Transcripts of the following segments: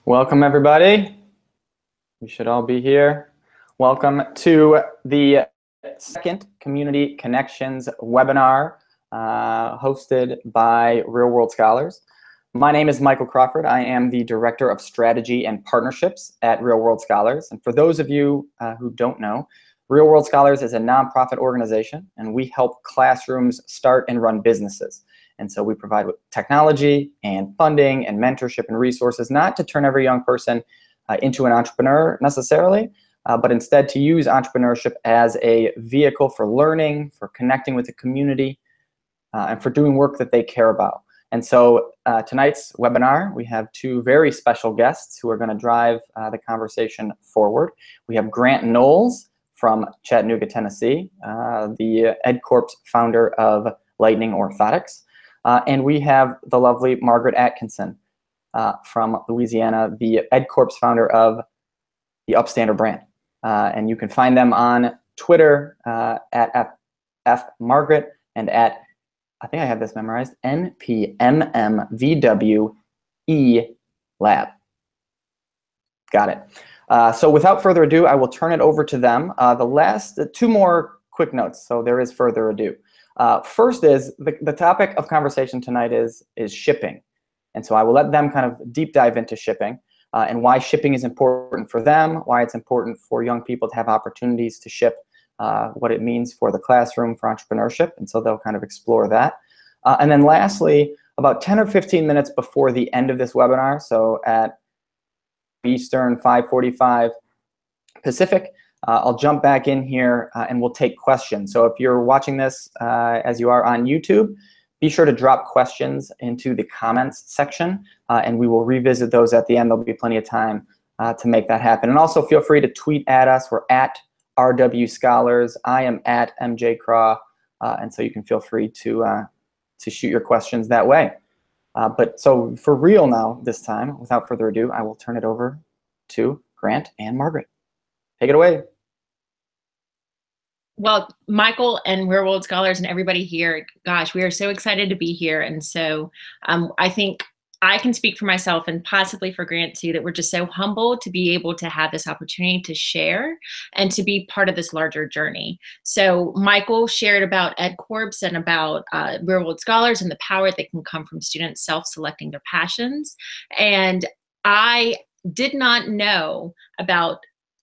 Welcome, everybody. We should all be here. Welcome to the second Community Connections webinar hosted by Real World Scholars. My name is Michael Crawford. I am the Director of Strategy and Partnerships at Real World Scholars. And for those of you who don't know, Real World Scholars is a nonprofit organization, and we help classrooms start and run businesses. And so we provide technology and funding and mentorship and resources, not to turn every young person into an entrepreneur necessarily, but instead to use entrepreneurship as a vehicle for learning, for connecting with the community, and for doing work that they care about. And so tonight's webinar, we have two very special guests who are going to drive the conversation forward. We have Grant Knowles from Chattanooga, Tennessee, the EdCorp's founder of Lightning Orthotics. And we have the lovely Margret Atkinson from Louisiana, the EdCorp's founder of the Upstander brand. And you can find them on Twitter at fmargret and at, I think I have this memorized, NPMMVWE Lab. Got it. So without further ado, I will turn it over to them. The last two more quick notes, so there is further ado. First is, the topic of conversation tonight is shipping. And so I will let them kind of deep dive into shipping and why shipping is important for them, why it's important for young people to have opportunities to ship, what it means for the classroom, for entrepreneurship. And so they'll kind of explore that. And then lastly, about 10 or 15 minutes before the end of this webinar, so at Eastern, 5:45 Pacific, I'll jump back in here and we'll take questions. So if you're watching this as you are on YouTube, be sure to drop questions into the comments section and we will revisit those at the end. There'll be plenty of time to make that happen. And also feel free to tweet at us. We're at RW Scholars. I am at MJ Craw. And so you can feel free to shoot your questions that way. But so for real now, this time, without further ado, I will turn it over to Grant and Margret. Take it away. Well, Michael and Real World Scholars and everybody here, gosh, we are so excited to be here. And so I think I can speak for myself and possibly for Grant too, that we're just so humbled to be able to have this opportunity to share and to be part of this larger journey. So Michael shared about EdCorps and about Real World Scholars and the power that can come from students self-selecting their passions. And I did not know about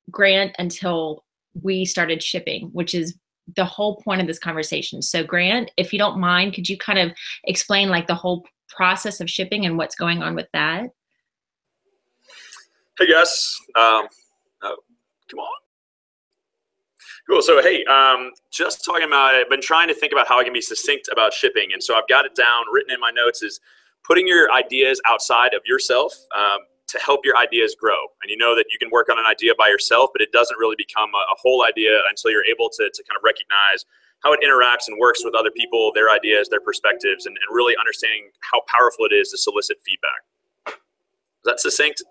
Grant until we started shipping, which is the whole point of this conversation. So Grant, if you don't mind, could you kind of explain like the whole process of shipping and what's going on with that? Hey guys, come on. Cool, so hey, just talking about, I've been trying to think about how I can be succinct about shipping. And so I've got it down, written in my notes, is putting your ideas outside of yourself to help your ideas grow. And you know that you can work on an idea by yourself, but it doesn't really become a whole idea until you're able to kind of recognize how it interacts and works with other people, their ideas, their perspectives, and really understanding how powerful it is to solicit feedback. Is that succinct?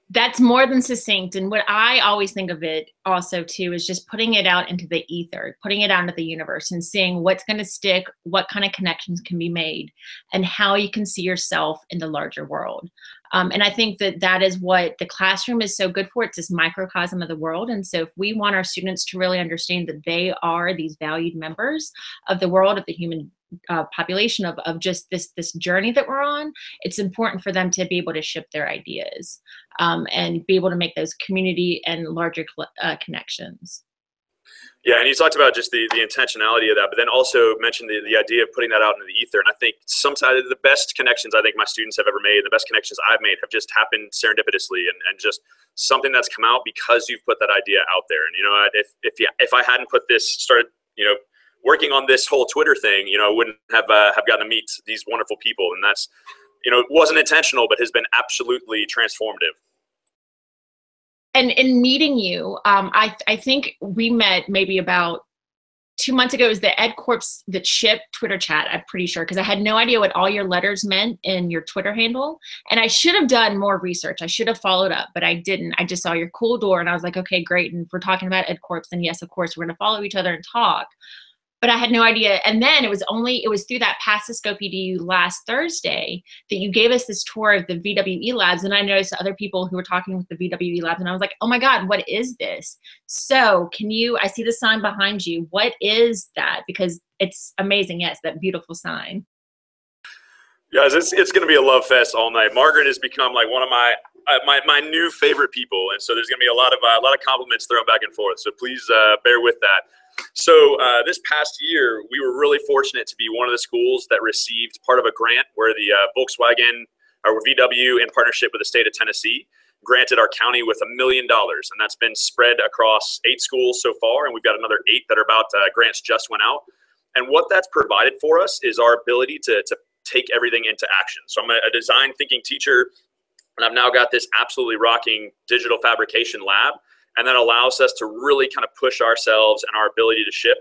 That's more than succinct. And what I always think of it also too is just putting it out into the ether, putting it out into the universe and seeing what's going to stick, what kind of connections can be made, and how you can see yourself in the larger world. And I think that that is what the classroom is so good for. It's this microcosm of the world. And so if we want our students to really understand that they are these valued members of the world, of the human population, of just this journey that we're on, it's important for them to be able to ship their ideas and be able to make those community and larger connections. Yeah, and you talked about just the intentionality of that, but then also mentioned the idea of putting that out into the ether. And I think sometimes the best connections I think my students have ever made, the best connections I've made have just happened serendipitously and just something that's come out because you've put that idea out there. And, you know, if I hadn't started, you know, working on this whole Twitter thing, you know, I wouldn't have gotten to meet these wonderful people. And that's, you know, it wasn't intentional, but has been absolutely transformative. And in meeting you, I think we met maybe about 2 months ago. It was the EdCorps that shipped Twitter chat, I'm pretty sure, because I had no idea what all your letters meant in your Twitter handle. And I should have done more research. I should have followed up, but I didn't. I just saw your cool door and I was like, okay, great. And if we're talking about EdCorps, then yes, of course, we're going to follow each other and talk. but I had no idea. And then it was through that Pass the Scope EDU last Thursday that you gave us this tour of the VWE labs. And I noticed other people who were talking with the VWE labs, and I was like, oh my God, what is this? So I see the sign behind you. What is that? Because it's amazing. Yes, that beautiful sign. Guys, it's going to be a love fest all night. Margaret has become like one of my new favorite people, and so there's going to be a lot of compliments thrown back and forth. So please bear with that. So this past year, we were really fortunate to be one of the schools that received part of a grant where the Volkswagen or VW, in partnership with the state of Tennessee, granted our county with $1 million, and that's been spread across 8 schools so far, and we've got another 8 that are about grants just went out. And what that's provided for us is our ability to take everything into action. So I'm a design thinking teacher, and I've now got this absolutely rocking digital fabrication lab, and that allows us to really kind of push ourselves and our ability to ship.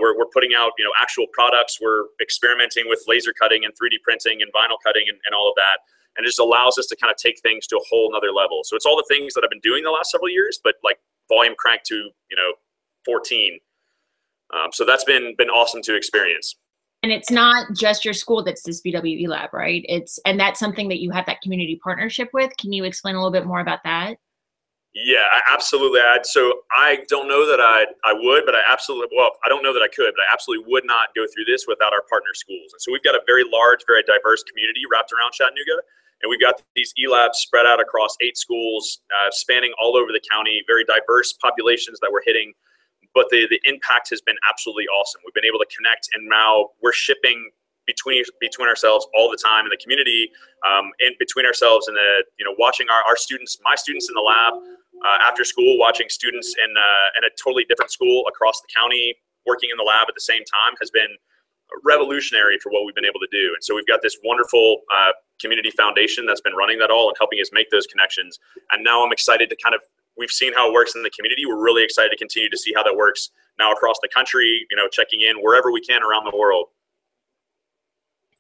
We're putting out actual products. We're experimenting with laser cutting and 3D printing and vinyl cutting and all of that, and it just allows us to kind of take things to a whole nother level. So it's all the things that I've been doing the last several years, but like volume cranked to 14. So that's been awesome to experience. And it's not just your school that's this VWE lab, right? And that's something that you have that community partnership with. Can you explain a little bit more about that? Yeah, absolutely. So I don't know that I would, but I don't know that I could, but I absolutely would not go through this without our partner schools. And so we've got a very large, very diverse community wrapped around Chattanooga. And we've got these e-labs spread out across 8 schools, spanning all over the county, very diverse populations that we're hitting. But the impact has been absolutely awesome. We've been able to connect, and now we're shipping between ourselves all the time in the community, and between ourselves and watching our students, my students in the lab after school, watching students in a totally different school across the county working in the lab at the same time has been revolutionary for what we've been able to do. And so we've got this wonderful community foundation that's been running that all and helping us make those connections. And now I'm excited to we've seen how it works in the community. We're really excited to continue to see how that works now across the country, checking in wherever we can around the world.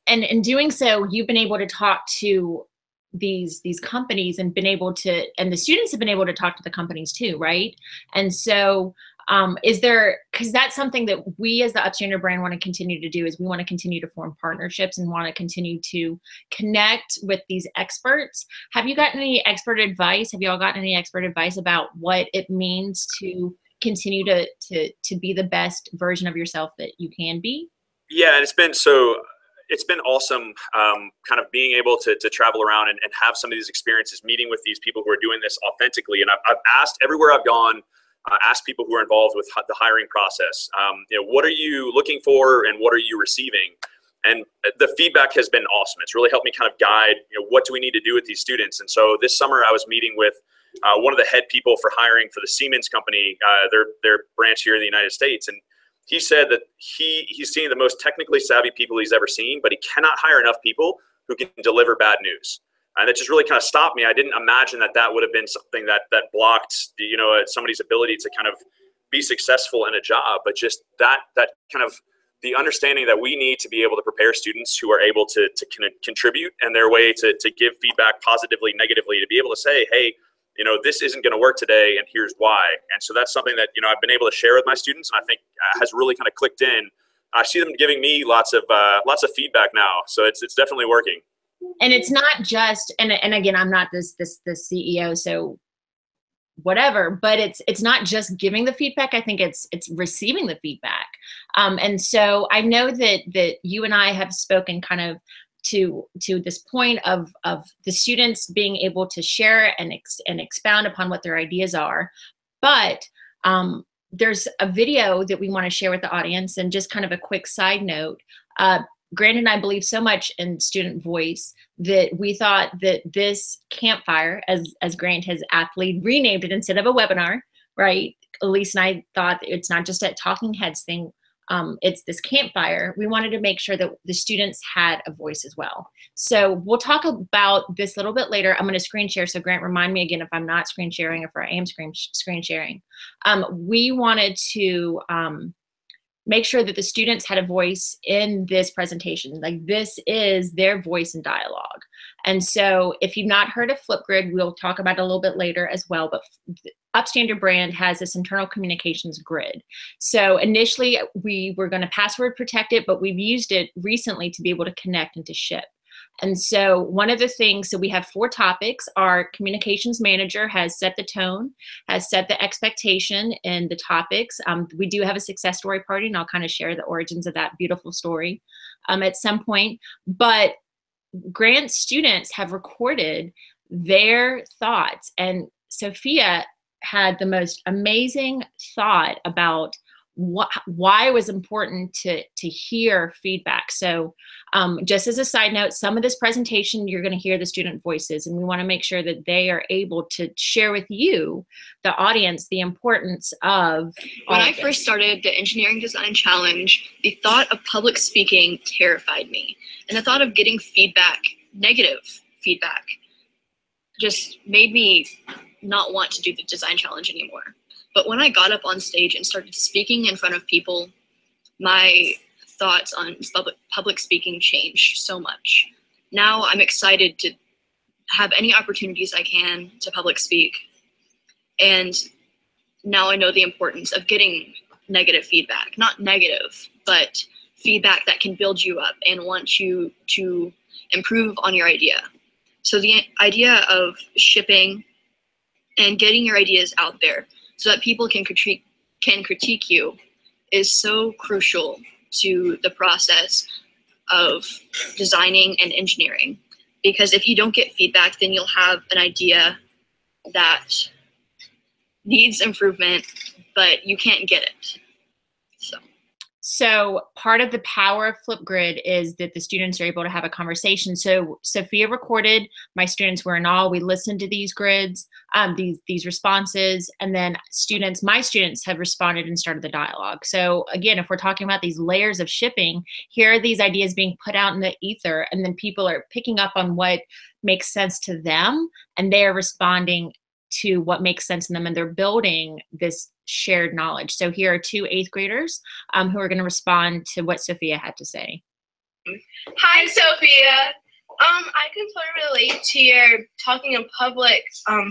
And in doing so, you've been able to talk to these companies and and the students have been able to talk to the companies too, right? And so because that's something that we as the Upstander brand want to continue to do, is we want to continue to form partnerships and want to continue to connect with these experts. Have you gotten any expert advice? Have you all gotten any expert advice about what it means to continue to be the best version of yourself that you can be? Yeah, and it's been awesome kind of being able to travel around and have some of these experiences, meeting with these people who are doing this authentically. And I've asked everywhere I've gone, ask people who are involved with the hiring process, what are you looking for and what are you receiving? And the feedback has been awesome. It's really helped me kind of guide, what do we need to do with these students? And so this summer I was meeting with one of the head people for hiring for the Siemens company, their branch here in the United States. And he said that he's seen the most technically savvy people he's ever seen, but he cannot hire enough people who can deliver bad news. And that just really kind of stopped me. I didn't imagine that would have been something that blocked somebody's ability to kind of be successful in a job. But just that kind of the understanding that we need to be able to prepare students who are able to contribute in their way to give feedback positively, negatively, to be able to say, hey, this isn't going to work today, and here's why. And so that's something that I've been able to share with my students, and I think has really kind of clicked in. I see them giving me lots of feedback now, so it's definitely working. And it's not just, and again, I'm not this CEO, so whatever, but it's not just giving the feedback. I think it's receiving the feedback. And so I know that you and I have spoken kind of to this point of the students being able to share and expound upon what their ideas are. But there's a video that we want to share with the audience, and just kind of a quick side note. Grant and I believe so much in student voice that we thought that this campfire, as Grant has aptly renamed it instead of a webinar, right? Elise and I thought it's not just a talking heads thing. It's this campfire. We wanted to make sure that the students had a voice as well. So we'll talk about this a little bit later. I'm going to screen share. So Grant, remind me again if I'm not screen sharing or if I am screen sharing. We wanted to make sure that the students had a voice in this presentation. Like, this is their voice and dialogue. And so if you've not heard of Flipgrid, we'll talk about it a little bit later as well. But Upstander brand has this internal communications grid. So initially we were going to password protect it, but we've used it recently to be able to connect and to ship. And so one of the things, so we have 4 topics. Our communications manager has set the tone, has set the expectation in the topics. We do have a success story party, and I'll kind of share the origins of that beautiful story at some point. But grant students have recorded their thoughts, and Sophia had the most amazing thought about why it was important to hear feedback. So just as a side note, some of this presentation, you're going to hear the student voices, and we want to make sure that they are able to share with you, the audience, the importance of When I first started the Engineering Design Challenge, the thought of public speaking terrified me. And the thought of getting feedback, negative feedback, just made me not want to do the design challenge anymore. But when I got up on stage and started speaking in front of people, my thoughts on public speaking changed so much. Now I'm excited to have any opportunities I can to public speak. And now I know the importance of getting negative feedback. Not negative, but feedback that can build you up and want you to improve on your idea. So the idea of shipping and getting your ideas out there so that people can critique you is so crucial to the process of designing and engineering. Because if you don't get feedback, then you'll have an idea that needs improvement, but you can't get it. So part of the power of Flipgrid is that the students are able to have a conversation. So Sophia recorded, my students were in awe. We listened to these grids, these responses, and then my students have responded and started the dialogue. So again, if we're talking about these layers of shipping, here are these ideas being put out in the ether, and then people are picking up on what makes sense to them, and they're responding to what makes sense in them, and they're building this shared knowledge. So here are 2 8th graders who are going to respond to what Sophia had to say. Hi, Sophia. I can totally relate to your talking in public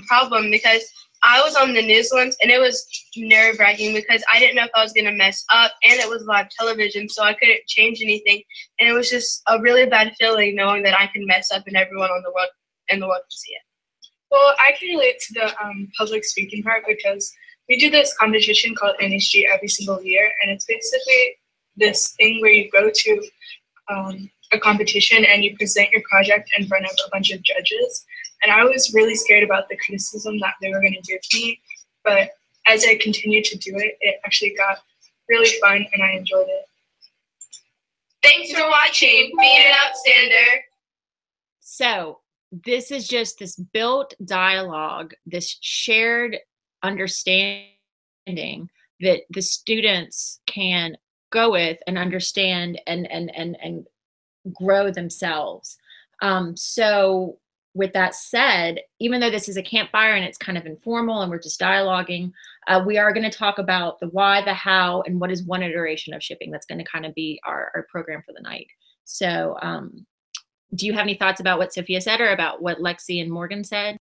problem, because I was on the news once, and it was nerve-wracking because I didn't know if I was going to mess up, and it was live television, so I couldn't change anything. And it was just a really bad feeling knowing that I can mess up and everyone in the world can see it. Well, I can relate to the public speaking part, because we do this competition called NHG every single year, and it's basically this thing where you go to a competition and you present your project in front of a bunch of judges. And I was really scared about the criticism that they were going to give me, but as I continued to do it, it actually got really fun and I enjoyed it. Thanks for watching. Be an Outstander. So this is just this built dialogue, this shared understanding that the students can go with and understand and grow themselves. So with that said, even though this is a campfire and it's kind of informal and we're just dialoguing, we are going to talk about the why, the how, and what is one iteration of shipping. That's going to kind of be our program for the night. So do you have any thoughts about what Sophia said or about what Lexi and Morgan said?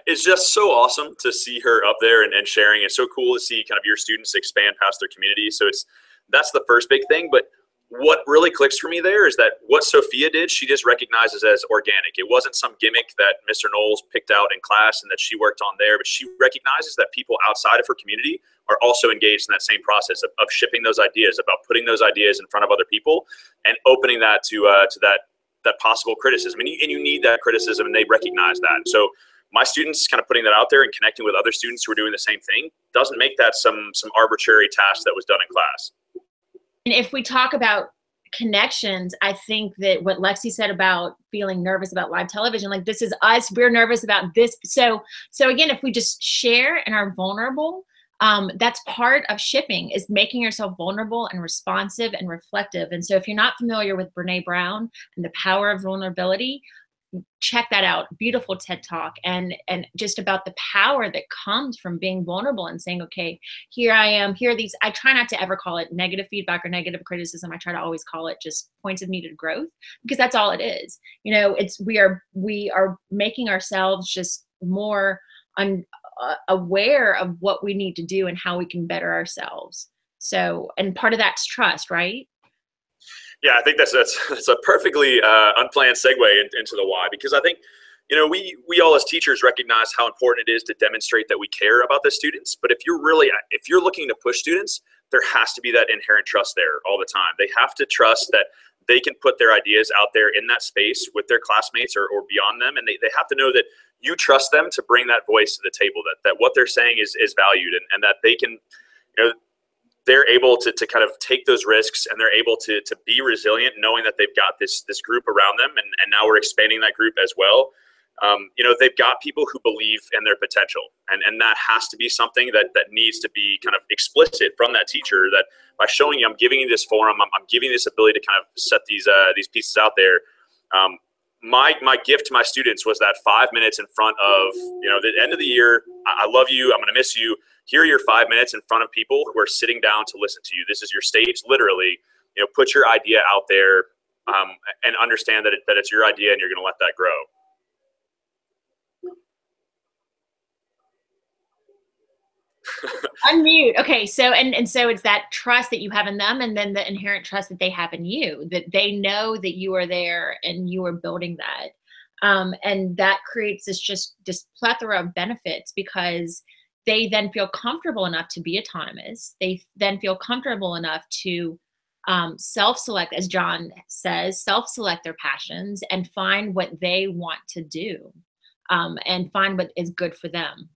It's just so awesome to see her up there and sharing. It's so cool to see kind of your students expand past their community. So that's the first big thing. But what really clicks for me there is that what Sophia did, she just recognizes as organic. It wasn't some gimmick that Mr. Knowles picked out in class and that she worked on there, but she recognizes that people outside of her community are also engaged in that same process of shipping those ideas, about putting those ideas in front of other people and opening that to that possible criticism. And you need that criticism, and they recognize that. So my students kind of putting that out there and connecting with other students who are doing the same thing doesn't make that some arbitrary task that was done in class. And if we talk about connections, I think that what Lexi said about feeling nervous about live television, like this is us, we're nervous about this. So again, if we just share and are vulnerable, that's part of shipping, is making yourself vulnerable and responsive and reflective. And so if you're not familiar with Brene Brown and the power of vulnerability, check that out. Beautiful TED Talk, and just about the power that comes from being vulnerable and saying, okay, here I am, here are these. I try not to ever call it negative feedback or negative criticism. I try to always call it just points of needed growth, because that's all it is. You know, we are making ourselves just more aware of what we need to do and how we can better ourselves. So, and part of that's trust, right? Yeah, I think that's a perfectly unplanned segue into the why, because I think, you know, we all as teachers recognize how important it is to demonstrate that we care about the students. But if you're looking to push students, there has to be that inherent trust there all the time. They have to trust that they can put their ideas out there in that space with their classmates or beyond them. And they have to know that you trust them to bring that voice to the table, that what they're saying is valued, and that they can, you know, they're able to kind of take those risks, and they're able to be resilient, knowing that they've got this group around them. And now we're expanding that group as well. You know, they've got people who believe in their potential, and that has to be something that needs to be kind of explicit from that teacher, that by showing you, I'm giving you this forum, I'm giving you this ability to kind of set these pieces out there. My gift to my students was that 5 minutes in front of, you know, the end of the year. I love you. I'm going to miss you. Here are your 5 minutes in front of people who are sitting down to listen to you. This is your stage, literally. You know, put your idea out there, and understand that it's your idea, and you're going to let that grow. Unmute. Okay, so and so it's that trust that you have in them, and then the inherent trust that they have in you, that they know that you are there and you are building that. And that creates this plethora of benefits, because they then feel comfortable enough to be autonomous. They then feel comfortable enough to self-select, as John says, self-select their passions and find what they want to do, and find what is good for them.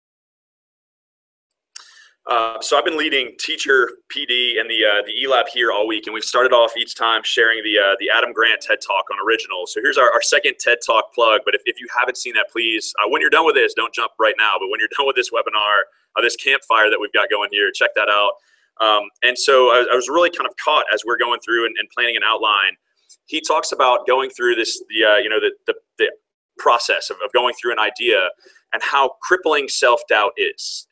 So I've been leading teacher PD and the eLab here all week, and we've started off each time sharing the Adam Grant TED Talk on Original. So here's our second TED Talk plug. But if you haven't seen that, please, when you're done with this, don't jump right now. But when you're done with this webinar, this campfire that we've got going here, check that out. And so I was really kind of caught as we're going through and planning an outline. He talks about going through this, the process of going through an idea, and how crippling self-doubt is.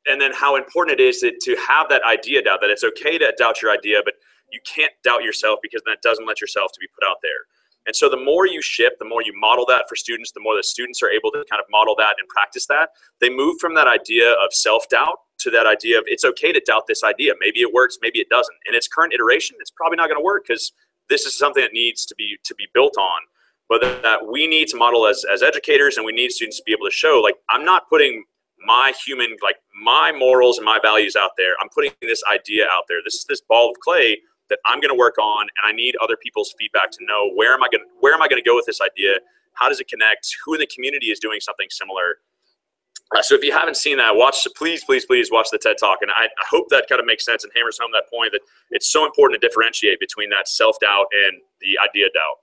And then how important it is to have that idea doubt, that it's okay to doubt your idea, but you can't doubt yourself, because then it doesn't let yourself to be put out there. And so the more you ship, the more you model that for students, the more the students are able to kind of model that and practice that. They move from that idea of self-doubt to that idea of it's okay to doubt this idea. Maybe it works, maybe it doesn't. In its current iteration, it's probably not going to work, because this is something that needs to be built on. But that we need to model as educators, and we need students to be able to show, like, I'm not putting my morals and my values out there. I'm putting this idea out there. This is this ball of clay that I'm going to work on, and I need other people's feedback to know where am I going to go with this idea? How does it connect? Who in the community is doing something similar? So if you haven't seen that, please watch the TED Talk. And I hope that kind of makes sense and hammers home that point that it's so important to differentiate between that self-doubt and the idea doubt.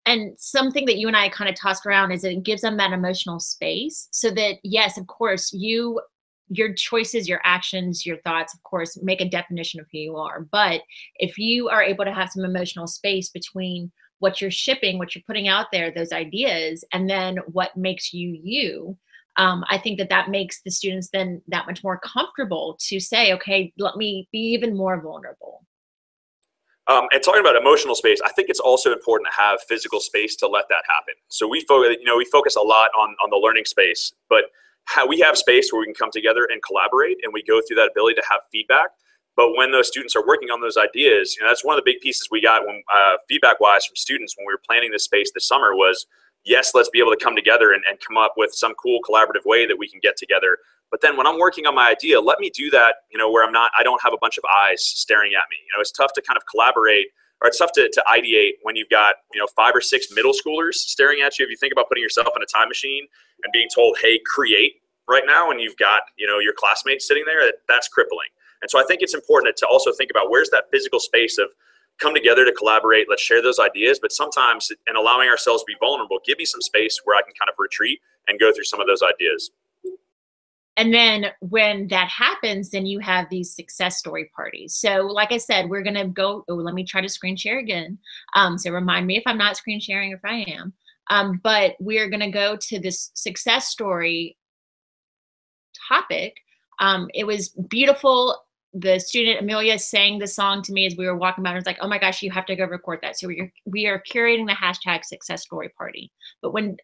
And something that you and I kind of tossed around is it gives them that emotional space, so that, yes, of course, your choices, your actions, your thoughts, of course, make a definition of who you are. But if you are able to have some emotional space between what you're shipping, what you're putting out there, those ideas, and then what makes you, I think that makes the students then that much more comfortable to say, okay, let me be even more vulnerable. And talking about emotional space, I think it's also important to have physical space to let that happen. So we focus a lot on the learning space, but we have space where we can come together and collaborate, and we go through that ability to have feedback. But when those students are working on those ideas, that's one of the big pieces we got when feedback-wise from students when we were planning this space this summer was, yes, let's be able to come together and come up with some cool collaborative way that we can get together. But then when I'm working on my idea, let me do that, where I don't have a bunch of eyes staring at me. It's tough to kind of collaborate, or it's tough to ideate when you've got, 5 or 6 middle schoolers staring at you. If you think about putting yourself in a time machine and being told, hey, create right now, and you've got, your classmates sitting there, that's crippling. And so I think it's important to also think about where's that physical space of come together to collaborate, let's share those ideas, but sometimes in allowing ourselves to be vulnerable, give me some space where I can kind of retreat and go through some of those ideas. And then when that happens, then you have these success story parties. So like I said, we're going to go, let me try to screen share again. So remind me if I'm not screen sharing or if I am. But we're going to go to this success story topic. It was beautiful the student Amelia sang the song to me as we were walking by. I was like, oh my gosh, you have to go record that. So we are curating the hashtag success story party. But when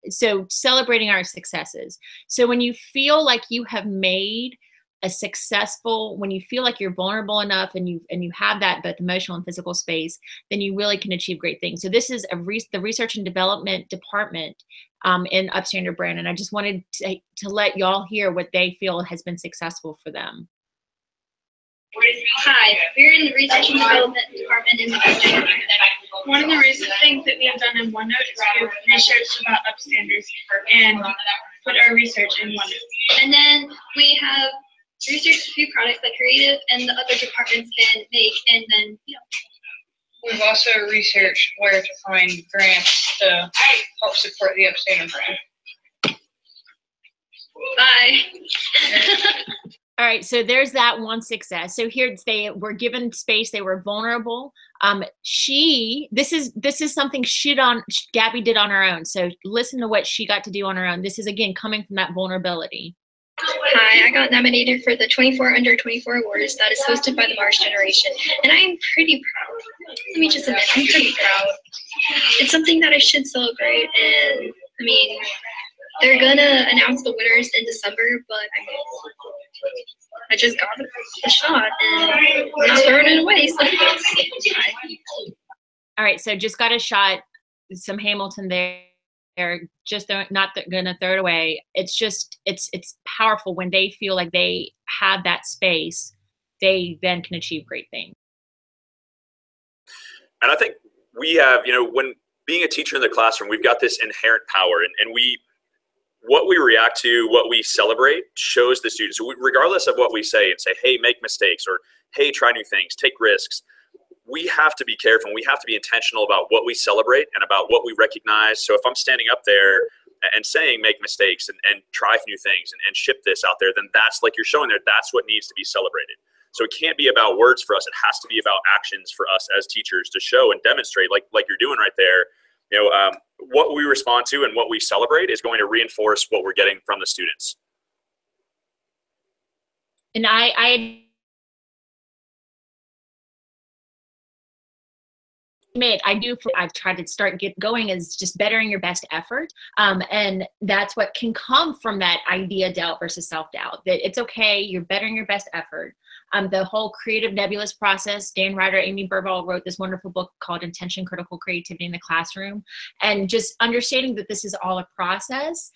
so celebrating our successes. So when you feel like you have made a successful, when you feel like you're vulnerable enough and you have that both emotional and physical space, then you really can achieve great things. So this is the research and development department in Upstander Brand, and I just wanted to let y'all hear what they feel has been successful for them. Hi, we're in the research and development department in the Upstander. One of the recent things that we have done in OneNote is we've researched about upstanders and put our research in OneNote. And then we have researched a few products that creative and the other departments can make, and then, you know. We've also researched where to find grants to help support the Upstander brand. Bye. All right, so there's that one success. So here they were given space, they were vulnerable. This is something Gabby did on her own. So listen to what she got to do on her own. This is again coming from that vulnerability. Hi, I got nominated for the 24 Under 24 Awards that is hosted by the Mars Generation, and I am pretty proud. Let me just admit, I'm pretty proud. It's something that I should celebrate, and I mean, they're gonna announce the winners in December, but I just got a shot, and I'm not throwing it away. So. All right, so just got a shot, some Hamilton there. They're just not gonna throw it away. It's just, it's powerful when they feel like they have that space, they then can achieve great things. And I think we have, when being a teacher in the classroom, we've got this inherent power, and what we react to, what we celebrate shows the students. So regardless of what we say and say, hey, make mistakes, or hey, try new things, take risks, we have to be careful and we have to be intentional about what we celebrate and about what we recognize. So if I'm standing up there and saying make mistakes and try new things and ship this out there, then that's like you're showing there, that's what needs to be celebrated. So it can't be about words for us. It has to be about actions for us as teachers to show and demonstrate, like you're doing right there. What we respond to and what we celebrate is going to reinforce what we're getting from the students. And I admit, I've tried to start going is just bettering your best effort. And that's what can come from that idea doubt versus self-doubt, that it's okay, you're bettering your best effort. The whole creative nebulous process, Dan Ryder, Amy Burball wrote this wonderful book called Intention Critical Creativity in the Classroom. And just understanding that this is all a process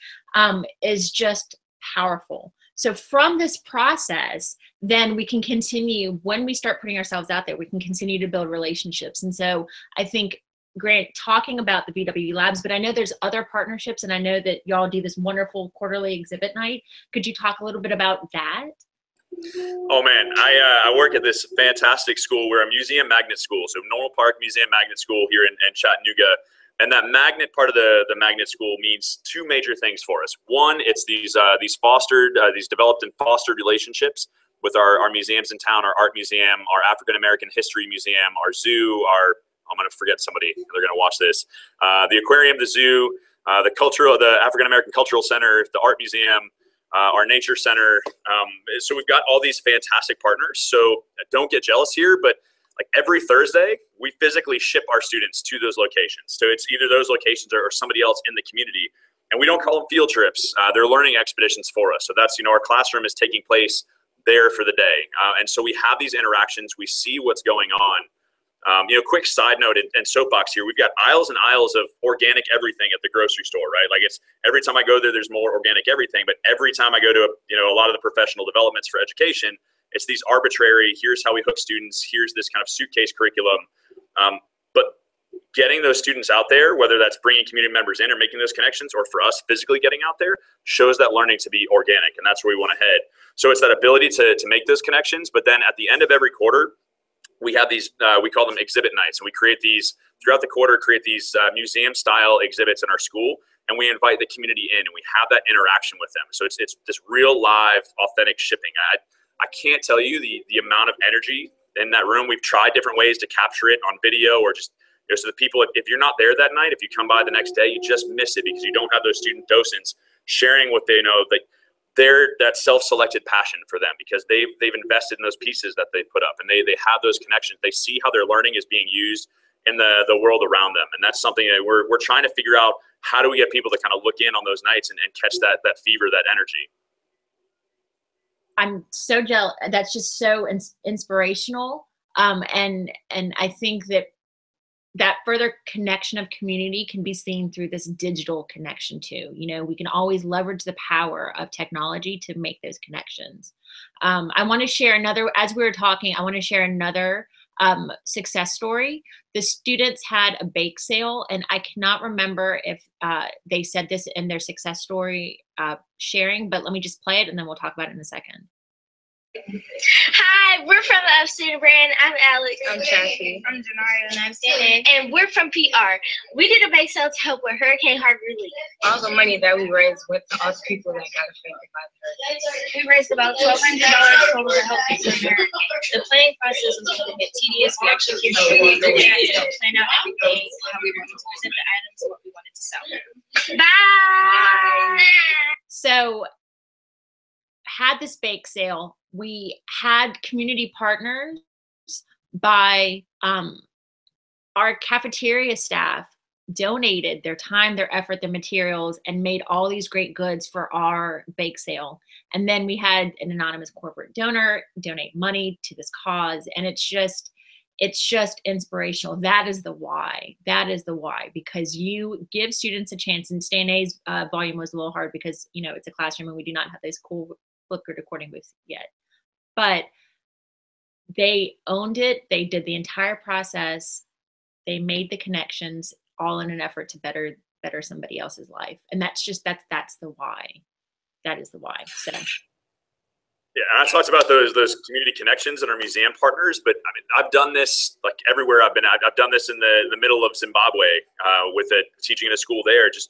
is just powerful. So from this process, then we can continue, when we start putting ourselves out there, we can continue to build relationships. And so I think, Grant, talking about the VW Labs, but I know there's other partnerships, and I know that y'all do this wonderful quarterly exhibit night. Could you talk a little bit about that? Oh man, I work at this fantastic school. We're a museum magnet school. So Normal Park Museum Magnet School here in Chattanooga. And that magnet part of the magnet school means two major things for us. One, it's these developed and fostered relationships with our museums in town, our art museum, our African American History Museum, our zoo, I'm going to forget somebody, they're going to watch this, the aquarium, the zoo, the African American Cultural Center, the art museum, our nature center. So we've got all these fantastic partners. So don't get jealous here, but like every Thursday, we physically ship our students to those locations. So it's either those locations or somebody else in the community. And we don't call them field trips. They're learning expeditions for us. So that's, our classroom is taking place there for the day. And so we have these interactions. We see what's going on. Quick side note and soapbox here, we've got aisles and aisles of organic everything at the grocery store, right? Like it's every time I go there, there's more organic everything. But every time I go to a lot of the professional developments for education, it's these arbitrary, here's how we hook students, here's this kind of suitcase curriculum. But getting those students out there, whether that's bringing community members in or making those connections, or for us physically getting out there, shows that learning to be organic. And that's where we want to head. So it's that ability to make those connections. But then at the end of every quarter, we have these, we call them exhibit nights. And we create these, throughout the quarter, museum style exhibits in our school. And we invite the community in and we have that interaction with them. So it's this real live, authentic shipping. I can't tell you the amount of energy in that room. We've tried different ways to capture it on video, or just, so the people, if you're not there that night, if you come by the next day, you just miss it because you don't have those student docents sharing what they know. Like they're that self-selected passion for them because they've invested in those pieces that they've put up, and they have those connections. They see how their learning is being used in the world around them, and that's something that we're trying to figure out. How do we get people to kind of look in on those nights and catch that fever, that energy? I'm so jealous. That's just so inspirational. And I think that further connection of community can be seen through this digital connection too. You know, we can always leverage the power of technology to make those connections. I want to share another, as we were talking, I want to share another success story. The students had a bake sale, and I cannot remember if they said this in their success story sharing, but let me just play it and then we'll talk about it in a second. Hi, we're from the Upstream brand. I'm Alex. I'm Chassie. I'm Denari. And I'm Stanley. And we're from PR. We did a bake sale to help with Hurricane Harvey relief. All the money that we raised went to all the people that got affected by the hurricane. We raised about $1,200 total to help people in the hurricane. The planning process was a bit tedious. We actually came up with a plan to plan out everything, how we wanted to present the items, and what we wanted to sell. Bye. So, had this bake sale. We had community partners by our cafeteria staff donated their time, their effort, their materials, and made all these great goods for our bake sale. And then we had an anonymous corporate donor donate money to this cause. And it's just inspirational. That is the why. That is the why, because you give students a chance. And Stan A's volume was a little hard because, you know, it's a classroom and we do not have those cool Flipgrid recording booths yet. But they owned it. They did the entire process. They made the connections, all in an effort to better somebody else's life. And that's the why. That is the why. So. Yeah, and I talked about those community connections and our museum partners, but I mean, I've done this like everywhere I've been. I've done this in the middle of Zimbabwe with teaching in a school there. Just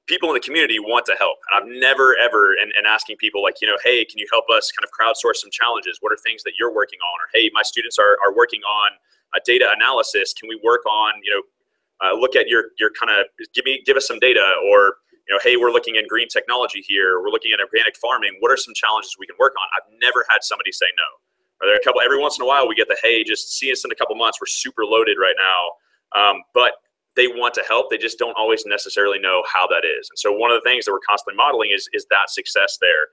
people in the community want to help. I've never, ever, and asking people like, you know, hey, can you help us kind of crowdsource some challenges? What are things that you're working on? Or, hey, my students are working on a data analysis. Can we work on, you know, look at your kind of, give us some data, or, you know, hey, we're looking in green technology here. We're looking at organic farming. What are some challenges we can work on? I've never had somebody say no. Are there a couple, every once in a while we get the, hey, just see us in a couple months. We're super loaded right now. But they want to help. They just don't always necessarily know how that is. And so one of the things that we're constantly modeling is that success there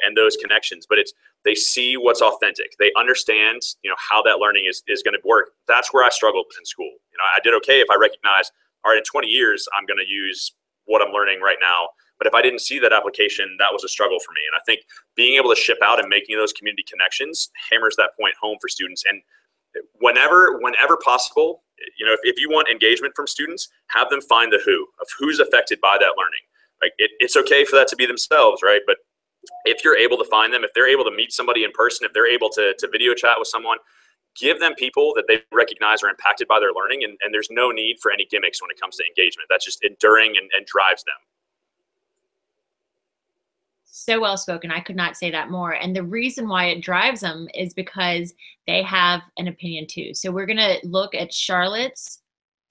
and those connections. But they see what's authentic. They understand, you know, how that learning is going to work. That's where I struggled in school. You know, I did okay if I recognized, all right, in 20 years, I'm going to use what I'm learning right now. But if I didn't see that application, that was a struggle for me. And I think being able to ship out and making those community connections hammers that point home for students. And whenever possible, you know, if you want engagement from students, have them find the who of who's affected by that learning. Like it's okay for that to be themselves, right? But if you're able to find them, if they're able to meet somebody in person, if they're able to video chat with someone, give them people that they recognize are impacted by their learning. And there's no need for any gimmicks when it comes to engagement. That's just enduring and drives them. So well spoken. I could not say that more. And the reason why it drives them is because they have an opinion too. So we're going to look at Charlotte's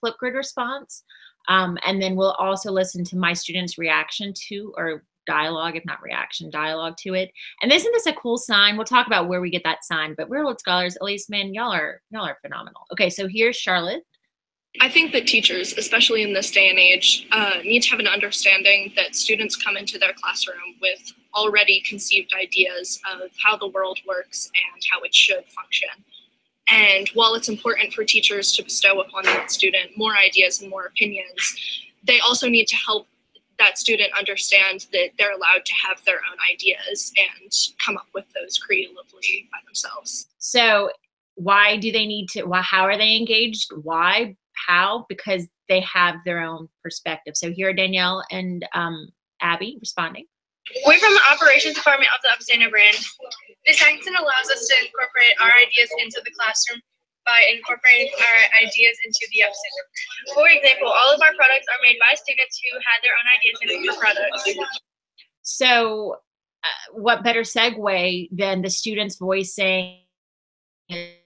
Flipgrid response. And then we'll also listen to my students' reaction to, or dialogue, if not reaction, dialogue to it. And isn't this a cool sign? We'll talk about where we get that sign, but Real World Scholars, at least, man, y'all are phenomenal. Okay, so here's Charlotte. I think that teachers, especially in this day and age, need to have an understanding that students come into their classroom with already conceived ideas of how the world works and how it should function. And while it's important for teachers to bestow upon that student more ideas and more opinions, they also need to help that student understand that they're allowed to have their own ideas and come up with those creatively by themselves. So why do they need to, how are they engaged? Why? How? Because they have their own perspective. So here are Danielle and Abby responding. We're from the operations department of the Upstander brand. This Atkinson allows us to incorporate our ideas into the classroom by incorporating our ideas into the Upstander. For example, all of our products are made by students who had their own ideas into the products. So what better segue than the students' voice saying,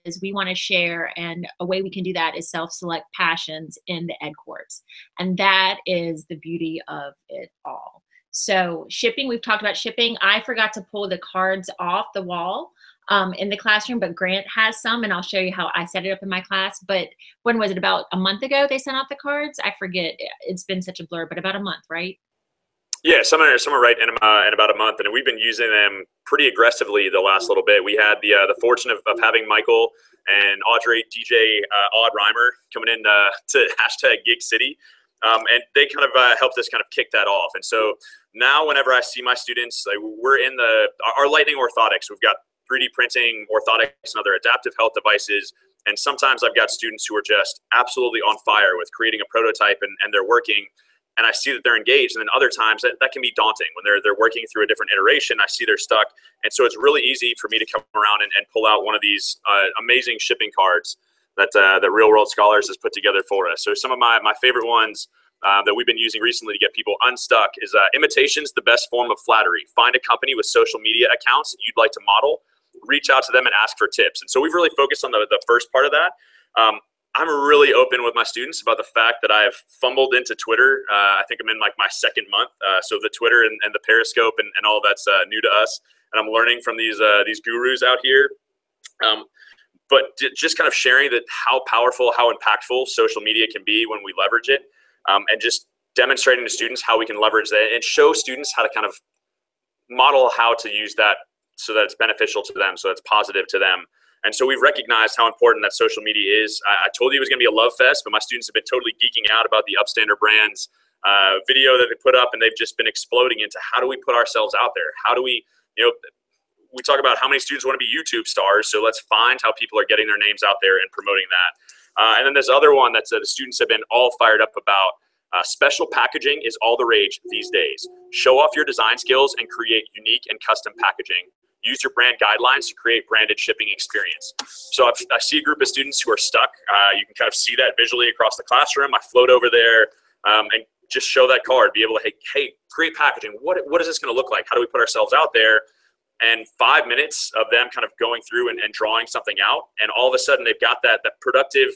is we want to share, and a way we can do that is self-select passions in the ed course. And that is the beauty of it all. So shipping, we've talked about shipping. I forgot to pull the cards off the wall in the classroom, but Grant has some, and I'll show you how I set it up in my class. But when was it? About a month ago they sent out the cards? I forget. It's been such a blur, but about a month, right? Yeah, some are right in about a month, and we've been using them pretty aggressively the last little bit. We had the fortune of having Michael and Audrey, DJ Odd Rhymer, coming in to hashtag Gig City, and they kind of helped us kind of kick that off. And so now whenever I see my students, we're in our Lightning Orthotics. We've got 3D printing, orthotics, and other adaptive health devices. And sometimes I've got students who are just absolutely on fire with creating a prototype and they're working, and I see that they're engaged. And then other times that can be daunting when they're working through a different iteration. I see they're stuck. And so it's really easy for me to come around and pull out one of these amazing shipping cards that Real World Scholars has put together for us. So some of my favorite ones that we've been using recently to get people unstuck is imitation's the best form of flattery. Find a company with social media accounts that you'd like to model, reach out to them and ask for tips. And so we've really focused on the first part of that. I'm really open with my students about the fact that I've fumbled into Twitter. I think I'm in like my second month. So the Twitter and the Periscope and all that's new to us. And I'm learning from these gurus out here. But just kind of sharing that how powerful, how impactful social media can be when we leverage it. And just demonstrating to students how we can leverage that and show students how to kind of model how to use that so that it's beneficial to them, so it's positive to them. And so we've recognized how important that social media is. I told you it was going to be a love fest, but my students have been totally geeking out about the Upstander Brands video that they put up, and they've just been exploding into how do we put ourselves out there? How do we, we talk about how many students want to be YouTube stars, so let's find how people are getting their names out there and promoting that. And then this other one that the students have been all fired up about. Special packaging is all the rage these days. Show off your design skills and create unique and custom packaging. Use your brand guidelines to create branded shipping experience. So I see a group of students who are stuck. You can kind of see that visually across the classroom. I float over there and just show that card, be able to, hey, create packaging. What is this going to look like? How do we put ourselves out there? And 5 minutes of them kind of going through and drawing something out. And all of a sudden they've got that productive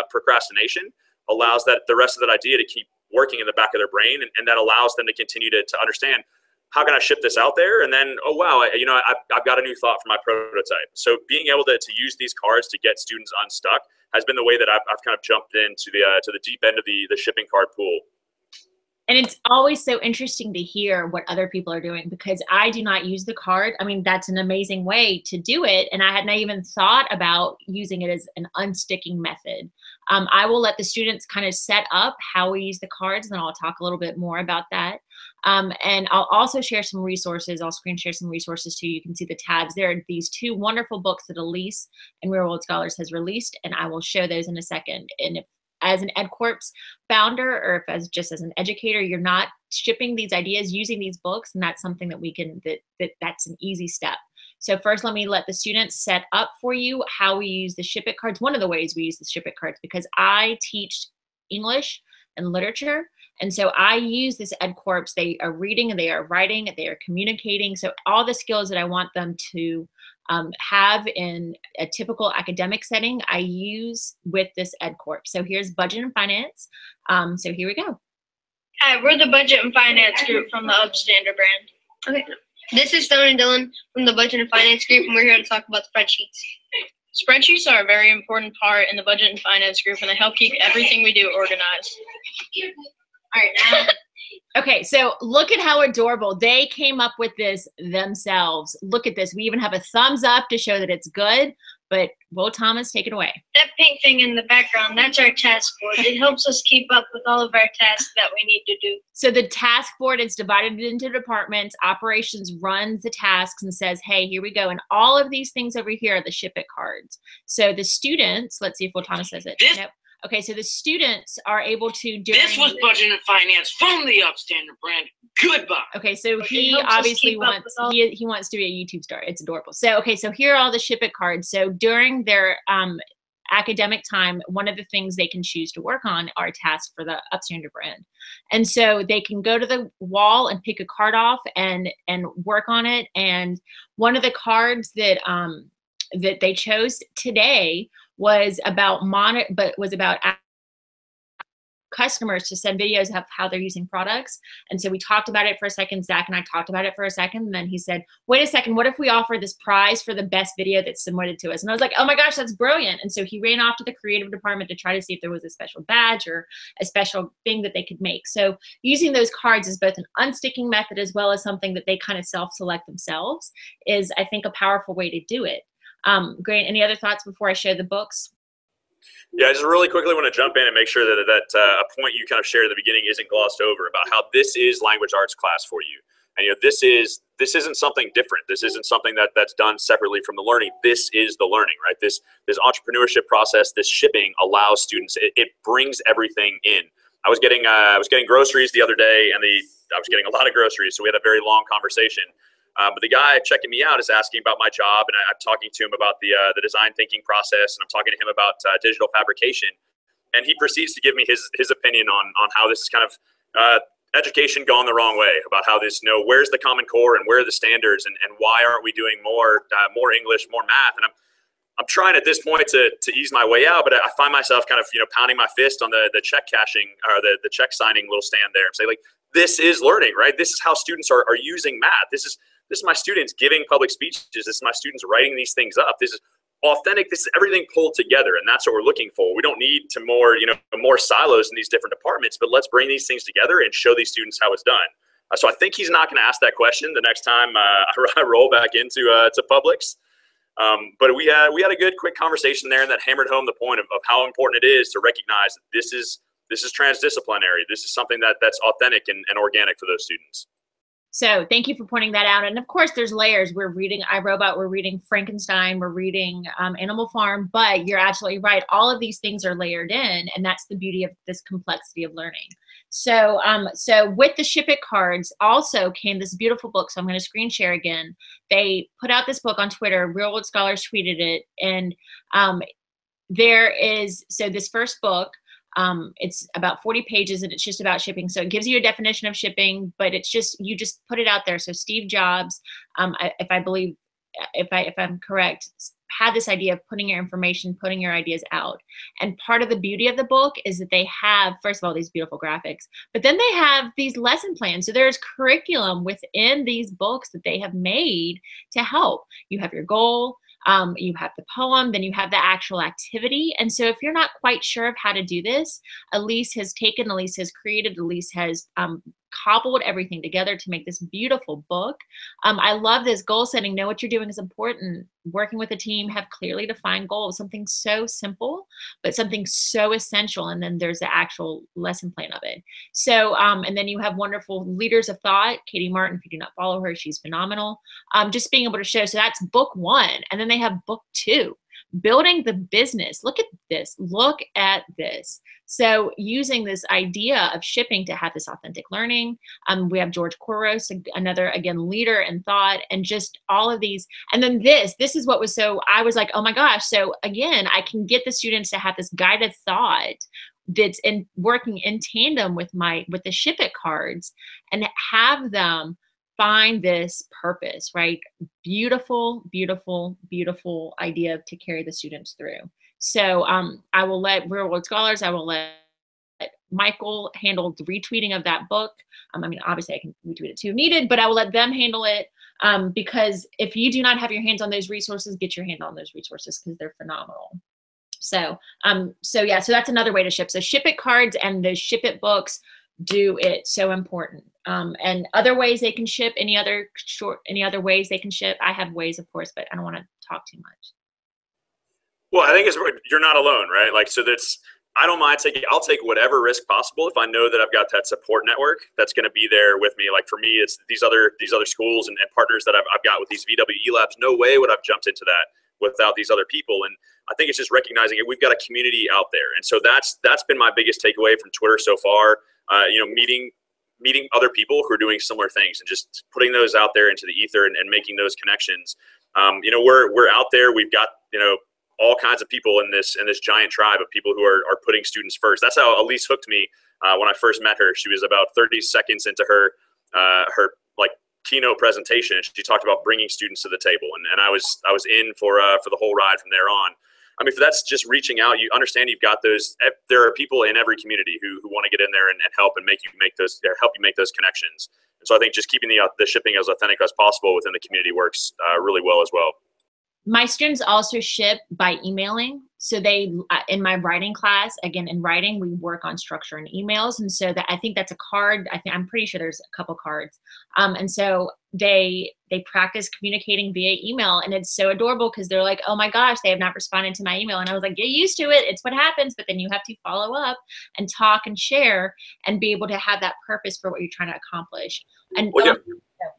procrastination allows that the rest of that idea to keep working in the back of their brain. And that allows them to continue to understand, how can I ship this out there? And then, oh, wow, I've got a new thought for my prototype. So being able to use these cards to get students unstuck has been the way that I've kind of jumped into the deep end of the shipping card pool. And it's always so interesting to hear what other people are doing, because I do not use the card. I mean, that's an amazing way to do it. And I had not even thought about using it as an unsticking method. I will let the students kind of set up how we use the cards, and then I'll talk a little bit more about that. And I'll also share some resources. I'll screen share some resources too. You can see the tabs. There are these 2 wonderful books that Elise and Real World Scholars has released, and I will show those in a second. And if as an EdCorps founder, or if just as an educator, you're not shipping these ideas using these books, and that's something that we can, that's an easy step. So first, let the students set up for you how we use the Ship It cards. One of the ways we use the Ship It cards, because I teach English and literature. And so I use this EdCorps. They are reading and they are writing, they are communicating. So all the skills that I want them to have in a typical academic setting, I use with this EdCorps. So here's budget and finance. So here we go. Hi, we're the budget and finance group from the Upstander brand. Okay. This is Stone and Dylan from the budget and finance group, and we're here to talk about spreadsheets. Spreadsheets are a very important part in the budget and finance group, and they help keep everything we do organized. All right, now. Okay, so look at how adorable. They came up with this themselves. Look at this. We even have a thumbs up to show that it's good, but Will Thomas, take it away. That pink thing in the background, that's our task board. It helps us keep up with all of our tasks that we need to do. So the task board is divided into departments. Operations runs the tasks and says, hey, here we go. And all of these things over here are the Ship It cards. So the students, let's see if Will Thomas says it. Nope. Okay, so the students are able to do. This was budget and finance from the Upstander brand. Goodbye. Okay, so he obviously wants he wants to be a YouTube star. It's adorable. So okay, so here are all the Ship It cards. So during their academic time, one of the things they can choose to work on are tasks for the Upstander brand, and so they can go to the wall and pick a card off and work on it. And one of the cards that that they chose today was about customers to send videos of how they're using products. And so we talked about it for a second. Zach and I talked about it for a second. And then he said, wait a second, what if we offer this prize for the best video that's submitted to us? And I was like, oh my gosh, that's brilliant. And so he ran off to the creative department to try to see if there was a special badge or a special thing that they could make. So using those cards is both an unsticking method as well as something that they kind of self-select themselves is, I think, a powerful way to do it. Grant, any other thoughts before I show the books? Yeah, I just really quickly want to jump in and make sure that a point you kind of shared at the beginning isn't glossed over about how this is language arts class for you. And this isn't something different. This isn't something that's done separately from the learning. This is the learning, right? This entrepreneurship process, this shipping allows students. It brings everything in. I was getting groceries the other day, and I was getting a lot of groceries, so we had a very long conversation. But the guy checking me out is asking about my job, and I'm talking to him about the design thinking process, and I'm talking to him about digital fabrication. And he proceeds to give me his opinion on how this is kind of education gone the wrong way, about how this, where's the Common Core and where are the standards, and why aren't we doing more English, more math? And I'm trying at this point to ease my way out, but I find myself kind of pounding my fist on the check cashing or the check signing little stand there and say, like, this is learning, right? This is how students are using math. This is my students giving public speeches. This is my students writing these things up. This is authentic. This is everything pulled together, and that's what we're looking for. We don't need to more silos in these different departments, but let's bring these things together and show these students how it's done. So I think he's not going to ask that question the next time I roll back into to Publix. But we had a good, quick conversation there, and that hammered home the point of how important it is to recognize that this is transdisciplinary. This is something that's authentic and organic for those students. So thank you for pointing that out. And of course, there's layers. We're reading iRobot, we're reading Frankenstein, we're reading Animal Farm, but you're absolutely right. All of these things are layered in, and that's the beauty of this complexity of learning. So, so with the Ship It cards also came this beautiful book. So I'm going to screen share again. They put out this book on Twitter. Real World Scholars tweeted it. And so this first book, it's about 40 pages, and it's just about shipping. So it gives you a definition of shipping, but it's just, you just put it out there. So Steve Jobs, if I'm correct, had this idea of putting your information, putting your ideas out. And part of the beauty of the book is that they have, first of all, these beautiful graphics, but then they have these lesson plans. So there's curriculum within these books that they have made to help. You have your goal, you have the poem, then you have the actual activity. And so if you're not quite sure of how to do this, Elise has created, Elise has cobbled everything together to make this beautiful book. I love this goal setting. Know what you're doing is important. Working with a team, have clearly defined goals, something so simple, but something so essential. And then there's the actual lesson plan of it. So, and then you have wonderful leaders of thought. Katie Martin, if you do not follow her, she's phenomenal. Just being able to show, so that's book 1. And then they have book 2. Building the business. Look at this. Look at this. So using this idea of shipping to have this authentic learning. We have George Couros, another, again, leader in thought, and just all of these. And then this is what was so, I was like, oh my gosh. So again, I can get the students to have this guided thought that's working in tandem with the Ship It cards, and have them find this purpose, right? Beautiful, beautiful, beautiful idea to carry the students through. So I will let Real World Scholars, I will let Michael handle the retweeting of that book. I mean, obviously I can retweet it too if needed, but I will let them handle it because if you do not have your hands on those resources, get your hand on those resources because they're phenomenal. So, yeah, so that's another way to ship. So Ship It cards and the Ship It books, do it. So important. And other ways they can ship, any other ways they can ship. I have ways, of course, but I don't want to talk too much. Well, I think you're not alone, right? Like, so I don't mind I'll take whatever risk possible if I know that I've got that support network that's going to be there with me. Like for me, it's these other schools and partners that I've got with these VWE labs. No way would I've jumped into that without these other people. And I think it's just recognizing it. We've got a community out there. And so that's been my biggest takeaway from Twitter so far. Meeting other people who are doing similar things and just putting those out there into the ether and making those connections. We're out there. We've got, all kinds of people in this giant tribe of people who are putting students first. That's how Elise hooked me when I first met her. She was about 30 seconds into her like keynote presentation. She talked about bringing students to the table, and I was in for the whole ride from there on. I mean, if that's just reaching out, you understand you've got those. There are people in every community who want to get in there and help and help you make those connections. And so I think just keeping the shipping as authentic as possible within the community works really well as well. My students also ship by emailing. So they, in my writing class, again, in writing, we work on structure and emails. And so that, I think that's a card. I'm pretty sure there's a couple cards. And so they practice communicating via email, and it's so adorable because they're like, oh my gosh, they have not responded to my email. And I was like, get used to it. It's what happens. But then you have to follow up and talk and share and be able to have that purpose for what you're trying to accomplish. And well, yeah.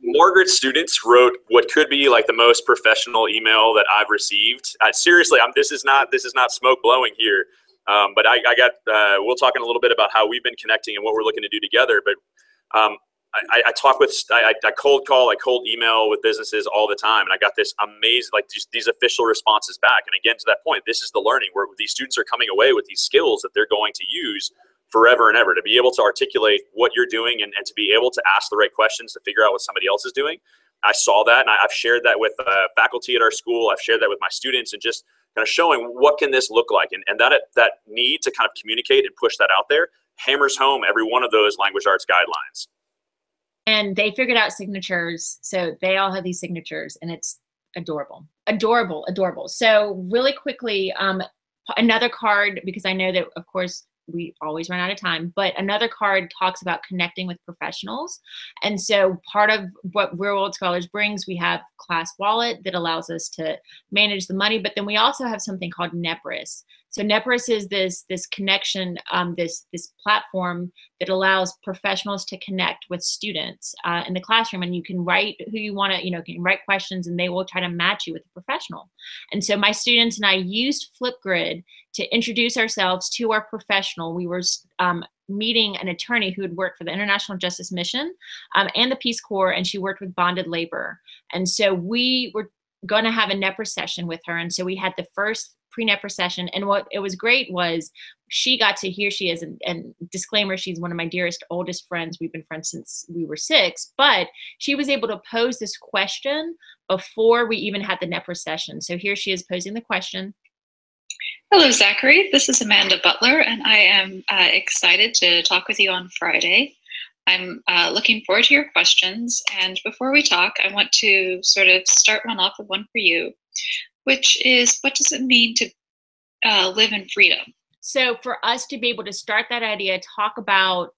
Margret's students wrote what could be like the most professional email that I've received. Seriously, this is not smoke blowing here, but we'll talk in a little bit about how we've been connecting and what we're looking to do together. But I cold call, I cold email with businesses all the time, and I got this amazing, like these official responses back. And again, to that point, this is the learning where these students are coming away with these skills that they're going to use forever and ever, to be able to articulate what you're doing and to be able to ask the right questions to figure out what somebody else is doing. I saw that, and I've shared that with faculty at our school. I've shared that with my students, and just kind of showing what can this look like. And that need to kind of communicate and push that out there hammers home every one of those language arts guidelines. And they figured out signatures. So they all have these signatures, and it's adorable, adorable, adorable. So really quickly, another card, because I know that, of course, we always run out of time, but another card talks about connecting with professionals. And so part of what Real World Scholars brings, we have Class Wallet that allows us to manage the money, but then we also have something called NEPRIS. So NEPRIS is this connection, this platform that allows professionals to connect with students in the classroom, and you can write who you want to, you can write questions, and they will try to match you with a professional. And so my students and I used Flipgrid to introduce ourselves to our professional. We were meeting an attorney who had worked for the International Justice Mission and the Peace Corps, and she worked with bonded labor. And so we were going to have a NEPRIS session with her, and so we had the first pre-NEPRIS session. And what it was great was she got to, here she is, and disclaimer, she's one of my dearest, oldest friends. We've been friends since we were 6, but she was able to pose this question before we even had the NEPRIS session. So here she is posing the question. Hello, Zachary. This is Amanda Butler, and I am excited to talk with you on Friday. I'm looking forward to your questions. And before we talk, I want to sort of start one off with one for you, which is, what does it mean to live in freedom? So for us to be able to start that idea, talk about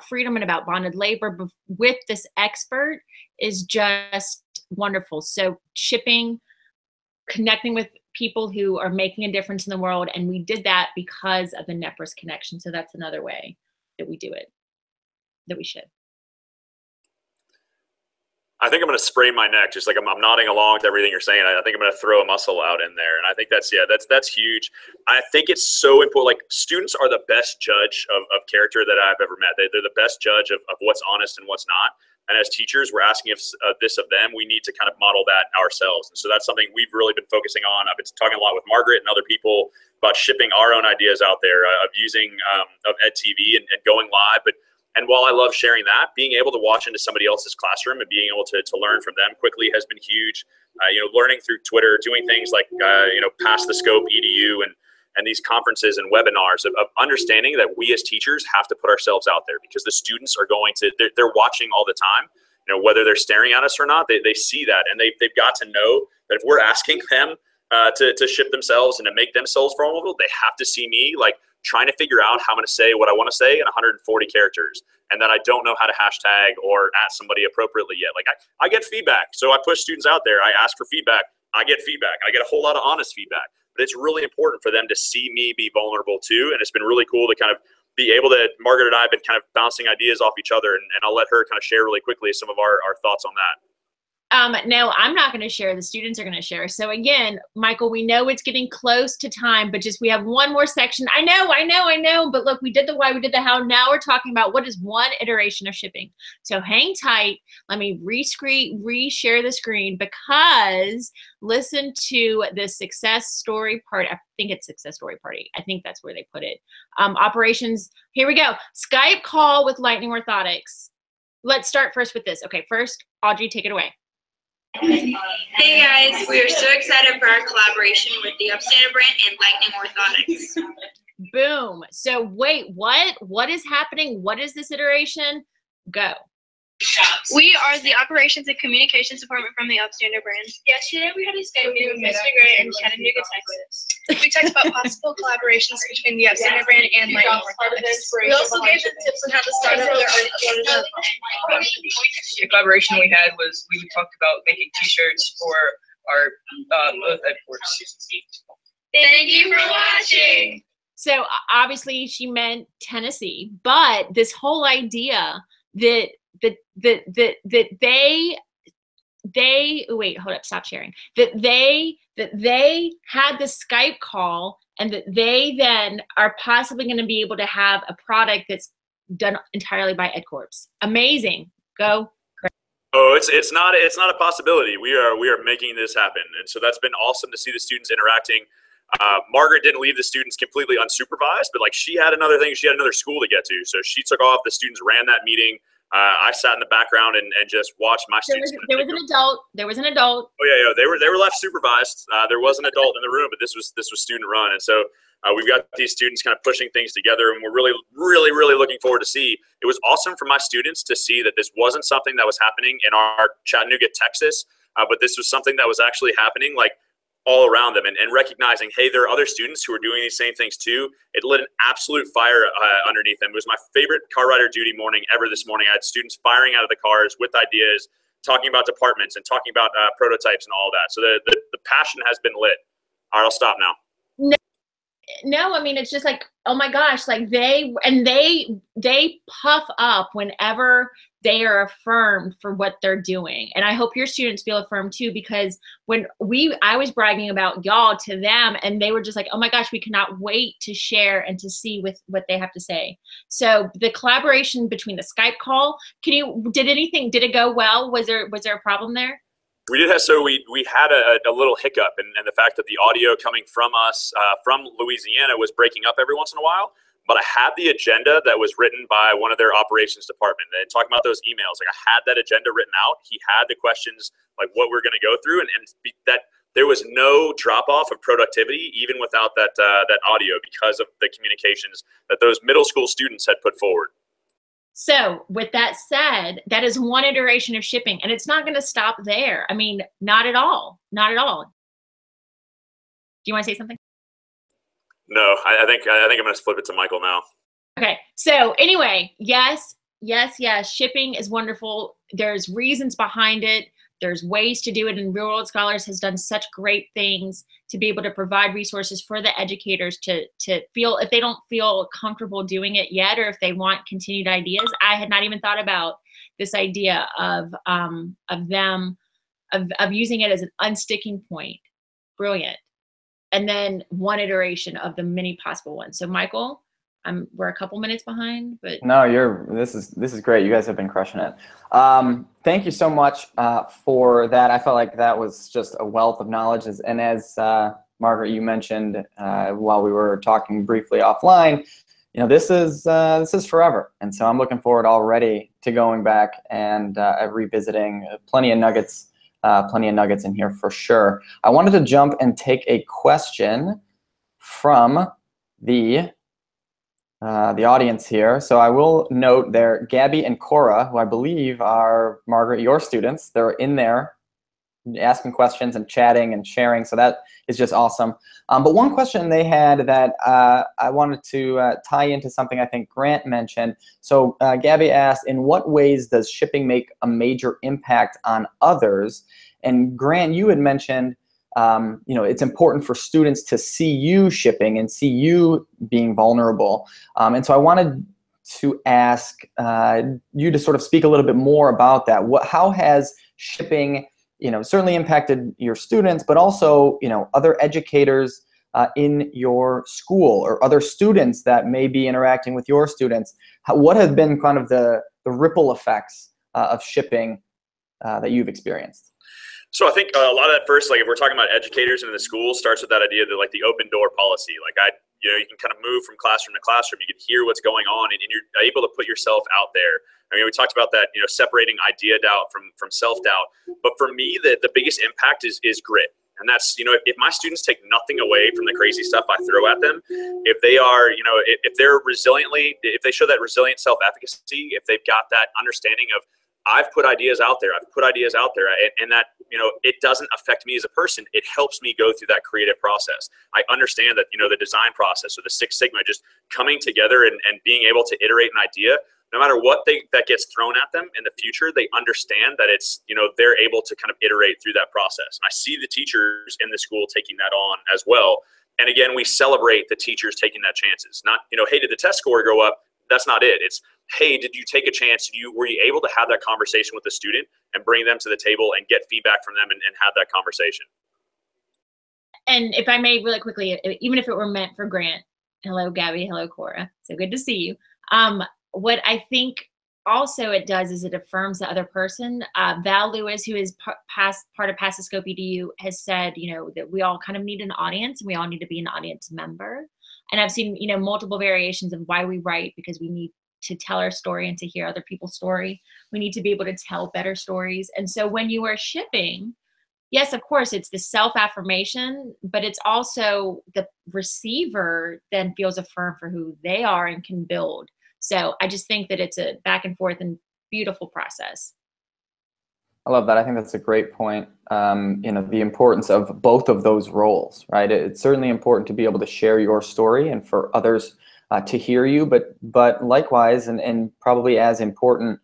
freedom and about bonded labor with this expert is just wonderful. So shipping, connecting with people who are making a difference in the world, and we did that because of the NEPRIS connection. So that's another way that we do it, that we should. I think I'm going to sprain my neck, just like I'm nodding along to everything you're saying. I think I'm going to throw a muscle out in there. And I think that's huge. I think it's so important. Like, students are the best judge of character that I've ever met. They're the best judge of what's honest and what's not. And as teachers, we're asking this of them. We need to kind of model that ourselves. And so that's something we've really been focusing on. I've been talking a lot with Margret and other people about shipping our own ideas out there, of using of EdTV and going live. And while I love sharing that, being able to watch into somebody else's classroom and being able to learn from them quickly has been huge. Learning through Twitter, doing things like, Pass the Scope EDU and these conferences and webinars of understanding that we as teachers have to put ourselves out there, because the students are they're watching all the time. Whether they're staring at us or not, they see that, and they've got to know that if we're asking them to ship themselves and to make themselves vulnerable, they have to see me like trying to figure out how I'm going to say what I want to say in 140 characters, and that I don't know how to hashtag or at somebody appropriately yet. Like I get feedback. So I push students out there. I ask for feedback. I get feedback. I get a whole lot of honest feedback. But it's really important for them to see me be vulnerable too. And it's been really cool to kind of be able to, Margret and I have been kind of bouncing ideas off each other, and I'll let her kind of share really quickly some of our thoughts on that. No, I'm not going to share. The students are going to share. So again, Michael, we know it's getting close to time, but just we have one more section. I know. But look, we did the why, we did the how. Now we're talking about what is one iteration of shipping. So hang tight. Let me reshare the screen, because listen to the success story part. I think it's success story party. I think that's where they put it. Operations. Here we go. Skype call with Lightning Orthotics. Let's start first with this. Okay, first, Audrey, take it away. Hey guys, we are so excited for our collaboration with the Upstander brand and Lightning Orthotics. Boom. So wait, what? What is happening? What is this iteration? Go. We are the Operations and Communications Department from the Upstander brand. Yesterday we had a Skype meeting with Mr. Gray in Chattanooga, Texas. We talked about possible collaborations between the Upstander brand and Lightning Orthotics. We also gave them tips on how to start up their own. The collaboration we had was we talked about making T-shirts for our both headquarters. Thank you for watching. So obviously she meant Tennessee, but this whole idea that they wait, hold up, stop sharing. That they had the Skype call and that they then are possibly going to be able to have a product that's done entirely by EdCorps. Amazing. Go. Oh, it's not a possibility. We are making this happen, and so that's been awesome to see the students interacting. Margaret didn't leave the students completely unsupervised, but like she had another thing, she had another school to get to, so she took off. The students ran that meeting. I sat in the background and just watched my students. There was an adult. There was an adult. Oh yeah, they were left supervised. There was an adult in the room, but this was student run, and so we've got these students kind of pushing things together, and we're really looking forward to see. It was awesome for my students to see that this wasn't something that was happening in our Chattanooga, Texas, but this was something that was actually happening like all around them, and recognizing, hey, there are other students who are doing these same things too. It lit an absolute fire underneath them. It was my favorite car rider duty morning ever this morning. I had students firing out of the cars with ideas, talking about departments and talking about prototypes and all that. So the passion has been lit. All right, I'll stop now. No, I mean, it's just like, oh my gosh, like they puff up whenever they are affirmed for what they're doing. And I hope your students feel affirmed too, because when I was bragging about y'all to them and they were just like, oh my gosh, we cannot wait to share and to see with what they have to say. So the collaboration between the Skype call, did it go well? Was there a problem there? We did have, so we had a little hiccup, and the fact that the audio coming from us from Louisiana was breaking up every once in a while. But I had the agenda that was written by one of their operations department. And talking about those emails, like I had that agenda written out. He had the questions, like what we're going to go through, and that there was no drop off of productivity even without that audio, because of the communications that those middle school students had put forward. So with that said, that is one iteration of shipping, and it's not going to stop there. I mean, not at all. Not at all. Do you want to say something? No, I think I'm going to flip it to Michael now. Okay. So anyway, yes. Shipping is wonderful. There's reasons behind it. There's ways to do it, and Real World Scholars has done such great things to be able to provide resources for the educators to feel, if they don't feel comfortable doing it yet, or if they want continued ideas. I had not even thought about this idea of using it as an unsticking point. Brilliant. And then one iteration of the many possible ones. So Michael, we're a couple minutes behind, but no, this is great. You guys have been crushing it. Thank you so much for that. I felt like that was just a wealth of knowledge. And as Margaret, you mentioned while we were talking briefly offline, you know, this is forever. And so I'm looking forward already to going back and revisiting plenty of nuggets in here for sure. I wanted to jump and take a question from the audience here. So I will note there, Gabby and Cora, who I believe are, Margaret, your students. They're in there asking questions and chatting and sharing. So that is just awesome. But one question they had that I wanted to tie into something I think Grant mentioned. So Gabby asked, in what ways does shipping make a major impact on others? And Grant, you had mentioned, you know, it's important for students to see you shipping and see you being vulnerable. And so I wanted to ask you to sort of speak a little bit more about that. How has shipping, you know, certainly impacted your students, but also, you know, other educators in your school or other students that may be interacting with your students? What have been kind of the ripple effects of shipping that you've experienced? So I think a lot of that first, like if we're talking about educators in the school, starts with that idea that like the open door policy. Like you know, you can kind of move from classroom to classroom. You can hear what's going on, and you're able to put yourself out there. I mean, we talked about that, you know, separating idea doubt from self-doubt. But for me, the biggest impact is grit. And that's, you know, if my students take nothing away from the crazy stuff I throw at them, if they are, you know, if they're if they show that resilient self-efficacy, if they've got that understanding of, I've put ideas out there, and that, you know, it doesn't affect me as a person, it helps me go through that creative process. I understand that, you know, the design process or the Six Sigma, just coming together and being able to iterate an idea, no matter what that gets thrown at them in the future, they understand that it's, you know, they're able to kind of iterate through that process. And I see the teachers in the school taking that on as well. And again, we celebrate the teachers taking that chances. Not, you know, hey, did the test score go up? That's not it. It's, hey, did you take a chance? Were you able to have that conversation with the student and bring them to the table and get feedback from them and have that conversation? And if I may really quickly, even if it were meant for Grant, hello, Gabby, hello, Cora. So good to see you. What I think also it does is it affirms the other person. Val Lewis, who is part of Passiscope EDU, has said, you know, that we all kind of need an audience and we all need to be an audience member. And I've seen, you know, multiple variations of why we write, because we need to tell our story and to hear other people's story. We need to be able to tell better stories. And so when you are shipping, yes, of course, it's the self-affirmation, but it's also the receiver then feels affirmed for who they are and can build. So I just think that it's a back and forth and beautiful process. I love that. I think that's a great point. You know, the importance of both of those roles, right? It's certainly important to be able to share your story and for others to hear you, but likewise, and probably as important,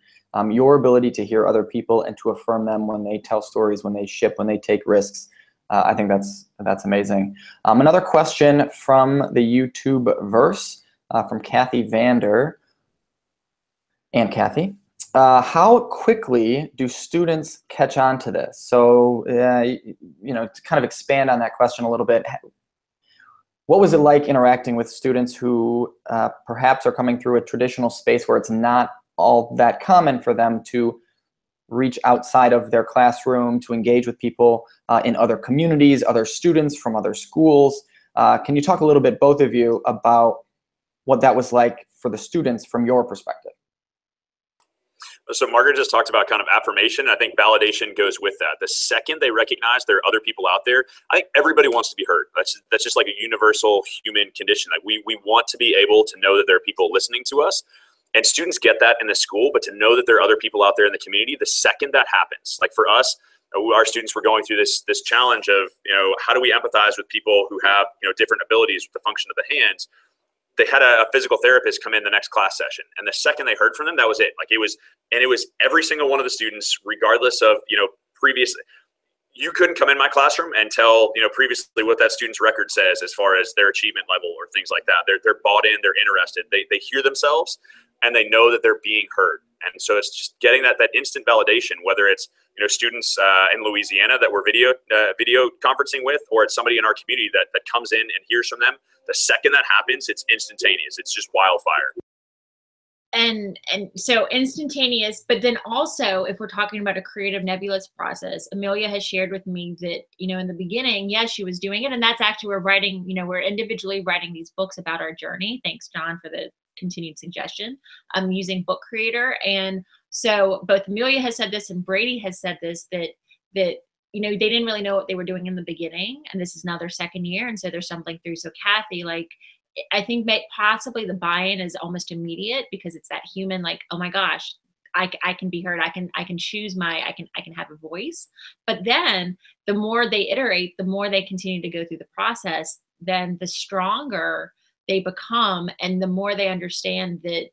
your ability to hear other people and to affirm them when they tell stories, when they ship, when they take risks. I think that's amazing. Another question from the YouTube verse from Kathy Vander. And Kathy, how quickly do students catch on to this? So, you know, to kind of expand on that question a little bit, what was it like interacting with students who perhaps are coming through a traditional space where it's not all that common for them to reach outside of their classroom, to engage with people in other communities, other students from other schools? Can you talk a little bit, both of you, about what that was like for the students from your perspective? So Margaret just talked about kind of affirmation. I think validation goes with that. The second they recognize there are other people out there, I think everybody wants to be heard. That's just like a universal human condition. Like we want to be able to know that there are people listening to us, and students get that in the school, but to know that there are other people out there in the community, the second that happens, like for us, our students were going through this challenge of, you know, how do we empathize with people who have, you know, different abilities with the function of the hands? They had a physical therapist come in the next class session, and the second they heard from them, that was it. Like it was every single one of the students, regardless of, you know, previously. You couldn't come in my classroom and tell, you know, previously what that student's record says as far as their achievement level or things like that. They're bought in, they're interested, they hear themselves, and they know that they're being heard. And so it's just getting that instant validation, whether it's, you know, students in Louisiana that we're video conferencing with, or it's somebody in our community that comes in and hears from them. The second that happens, it's instantaneous. It's just wildfire. And so instantaneous, but then also if we're talking about a creative nebulous process, Amelia has shared with me that, you know, in the beginning, yes, she was doing it. And that's actually, we're writing, you know, we're individually writing these books about our journey. Thanks, John, for the continued suggestion. I'm using Book Creator. And so both Amelia has said this and Brady has said this, that, you know, they didn't really know what they were doing in the beginning. And this is now their second year. And so they're stumbling through. So Kathy, like, I think possibly the buy-in is almost immediate, because it's that human, like, oh my gosh, I can be heard. I can choose I can have a voice. But then the more they iterate, the more they continue to go through the process, then the stronger they become, and the more they understand that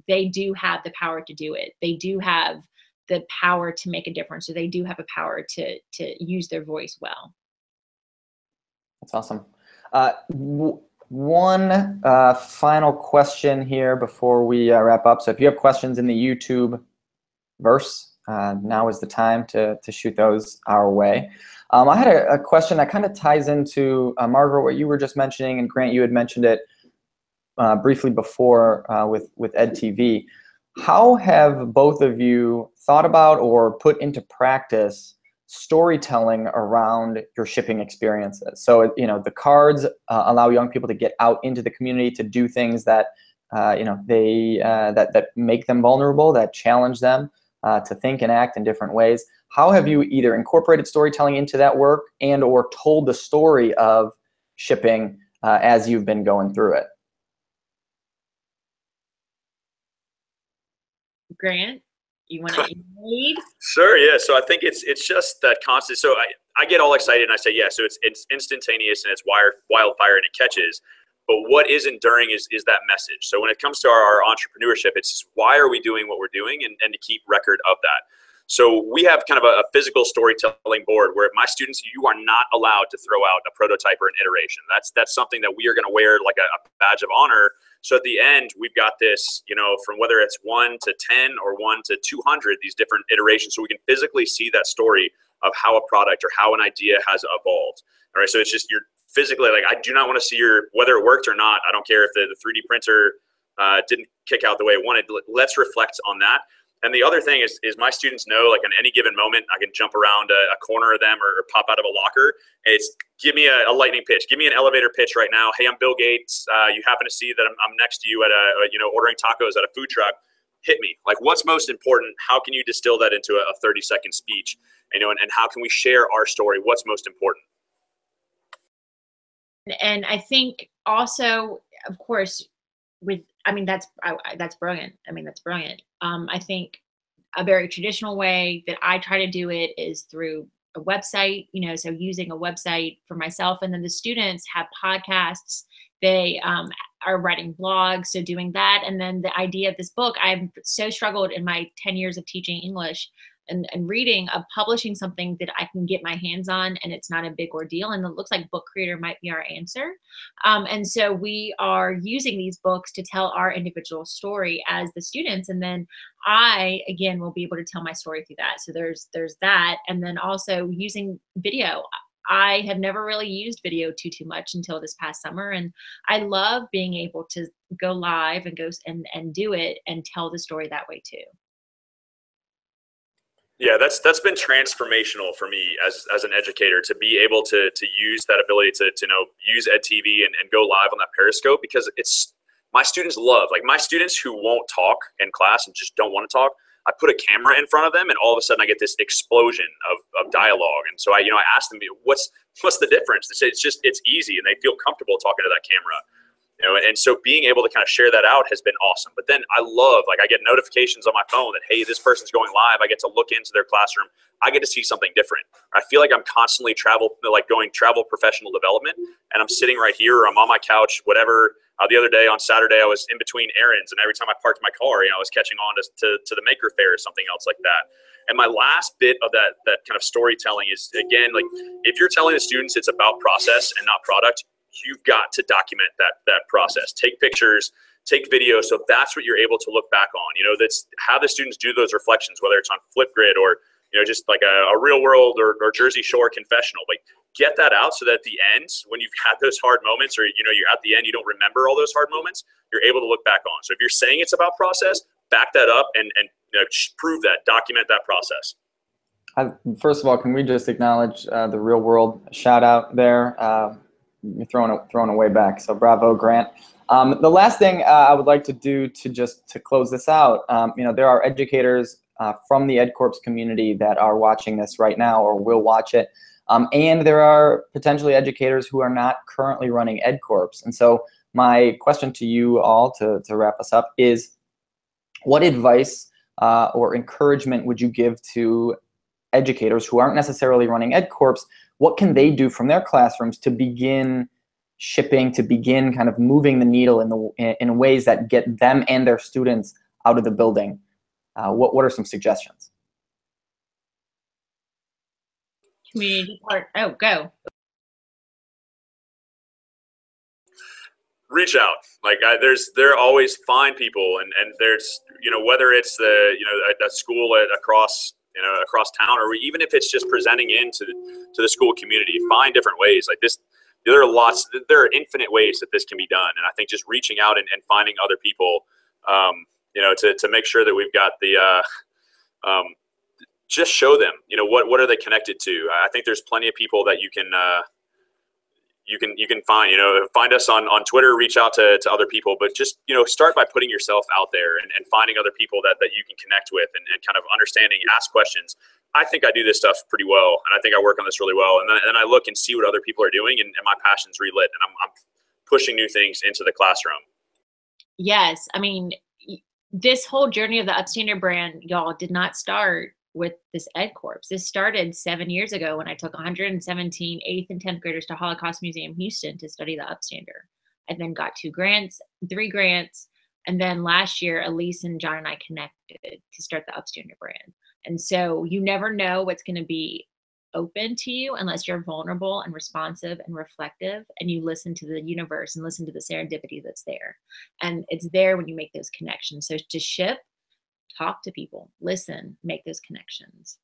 they do have the power to do it. They do have the power to make a difference, or they do have a power to use their voice well. That's awesome. One final question here before we wrap up. So if you have questions in the YouTube verse, now is the time to shoot those our way. I had a question that kind of ties into, Margaret, what you were just mentioning, and Grant, you had mentioned it briefly before with EdTV. How have both of you thought about or put into practice storytelling around your shipping experiences. So, the cards allow young people to get out into the community to do things that, that make them vulnerable, that challenge them to think and act in different ways. How have you either incorporated storytelling into that work and or told the story of shipping as you've been going through it? Grant, you want to lead? Sure, yeah. So I think it's just that constant. So I get all excited and I say, yeah, so it's instantaneous and it's wildfire and it catches. But what is enduring is that message. So when it comes to our entrepreneurship, it's why are we doing what we're doing and to keep record of that. So we have kind of a physical storytelling board where my students, you are not allowed to throw out a prototype or an iteration. That's something that we are going to wear like a badge of honor. So at the end, we've got this, from whether it's 1 to 10 or 1 to 200, these different iterations. So we can physically see that story of how a product or how an idea has evolved. All right. So it's just, you're physically like, I do not want to see whether it worked or not. I don't care if the 3D printer didn't kick out the way it wanted. Let's reflect on that. And the other thing is my students know, like, on any given moment, I can jump around a corner of them or pop out of a locker. It's give me a lightning pitch. Give me an elevator pitch right now. Hey, I'm Bill Gates. You happen to see that I'm next to you at ordering tacos at a food truck. Hit me. Like, what's most important? How can you distill that into a 30-second speech? And how can we share our story? What's most important? And I think also, of course, that's brilliant. That's brilliant. I think a very traditional way that I try to do it is through a website, so using a website for myself, and then the students have podcasts. They are writing blogs, so doing that. And then the idea of this book, I've so struggled in my 10 years of teaching English and reading, of publishing something that I can get my hands on and it's not a big ordeal. And it looks like Book Creator might be our answer. And so we are using these books to tell our individual story as the students. And then I, again, will be able to tell my story through that. So there's that. And then also using video. I have never really used video too much until this past summer. And I love being able to go live and go and do it and tell the story that way too. Yeah, that's been transformational for me as an educator, to be able to use that ability to use EdTV and go live on that Periscope, because it's my students love, like, my students who won't talk in class and just don't want to talk. I put a camera in front of them and all of a sudden I get this explosion of dialogue. And so I ask them, what's the difference? They say it's easy, and they feel comfortable talking to that camera. And so being able to kind of share that out has been awesome. But then I love, like, I get notifications on my phone that, hey, this person's going live. I get to look into their classroom. I get to see something different. I feel like I'm constantly going travel professional development, and I'm sitting right here, or I'm on my couch, whatever. The other day on Saturday, I was in between errands, and every time I parked my car, I was catching on to the Maker Fair or something else like that. And my last bit of that kind of storytelling is, again, like, if you're telling the students it's about process and not product, you've got to document that process. Take pictures, take video, so that's what you're able to look back on. That's how the students do those reflections, whether it's on Flipgrid or just like a real world or Jersey Shore confessional. Like, get that out so that at the end, when you've had those hard moments, or you're at the end, you don't remember all those hard moments, you're able to look back on. So if you're saying it's about process, back that up and prove that, document that process. First of all, can we just acknowledge the real world shout out there? You're throwing away back, so bravo, Grant. The last thing I would like to do to close this out, there are educators from the EdCorps community that are watching this right now or will watch it, and there are potentially educators who are not currently running EdCorps. And so my question to you all to wrap us up is, what advice or encouragement would you give to educators who aren't necessarily running EdCorps? What can they do from their classrooms to begin shipping, to begin kind of moving the needle in ways that get them and their students out of the building? What are some suggestions? Community part. Oh, go. Reach out. Like, there always find people, and there's whether it's a school across town, or even if it's just presenting into the school community, find different ways. Like this, there are infinite ways that this can be done. And I think just reaching out and finding other people, to make sure that we've got just show them, you know, what are they connected to. I think there's plenty of people that you can find, you know, find us on Twitter, reach out to other people, but just, you know, start by putting yourself out there and finding other people that you can connect with and kind of understanding, ask questions. I think I do this stuff pretty well, and I think I work on this really well. And then I look and see what other people are doing, and my passion's relit, and I'm pushing new things into the classroom. Yes. I mean, this whole journey of the Upstander brand, y'all, did not start with this Ed Corps. This started 7 years ago when I took 117 8th and 10th graders to Holocaust Museum Houston to study the Upstander. I then got 3 grants. And then last year, Elise and John and I connected to start the Upstander brand. And so you never know what's going to be open to you unless you're vulnerable and responsive and reflective, and you listen to the universe and listen to the serendipity that's there. And it's there when you make those connections. So to ship, talk to people, listen, make those connections.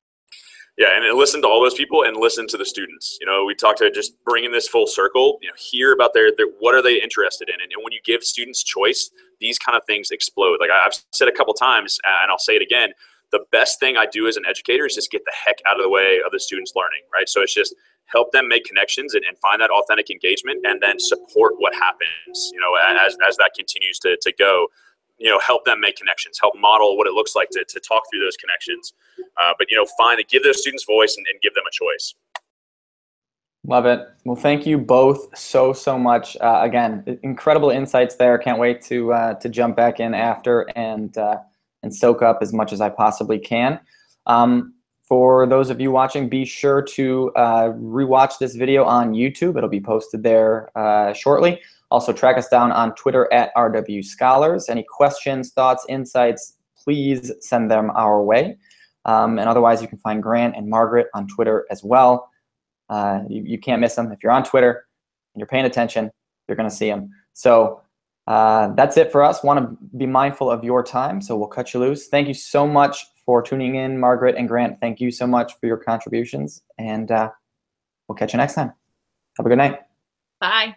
Yeah, and listen to all those people and listen to the students. You know, we talked to just bringing this full circle, you know, hear about their what are they interested in. And when you give students choice, these kind of things explode. Like I've said a couple times, and I'll say it again, the best thing I do as an educator is just get the heck out of the way of the students learning, right? So it's just help them make connections and find that authentic engagement, and then support what happens, you know, as that continues to go. You know, help them make connections, help model what it looks like to talk through those connections. But, you know, give those students voice and give them a choice. Love it. Well, thank you both so much. Again, incredible insights there. Can't wait to jump back in after and soak up as much as I possibly can. For those of you watching, be sure to rewatch this video on YouTube. It'll be posted there shortly. Also, track us down on Twitter at RW Scholars. Any questions, thoughts, insights, please send them our way. And otherwise, you can find Grant and Margaret on Twitter as well. You can't miss them. If you're on Twitter and you're paying attention, you're going to see them. So that's it for us. Want to be mindful of your time, so we'll cut you loose. Thank you so much for tuning in, Margaret and Grant. Thank you so much for your contributions, and we'll catch you next time. Have a good night. Bye.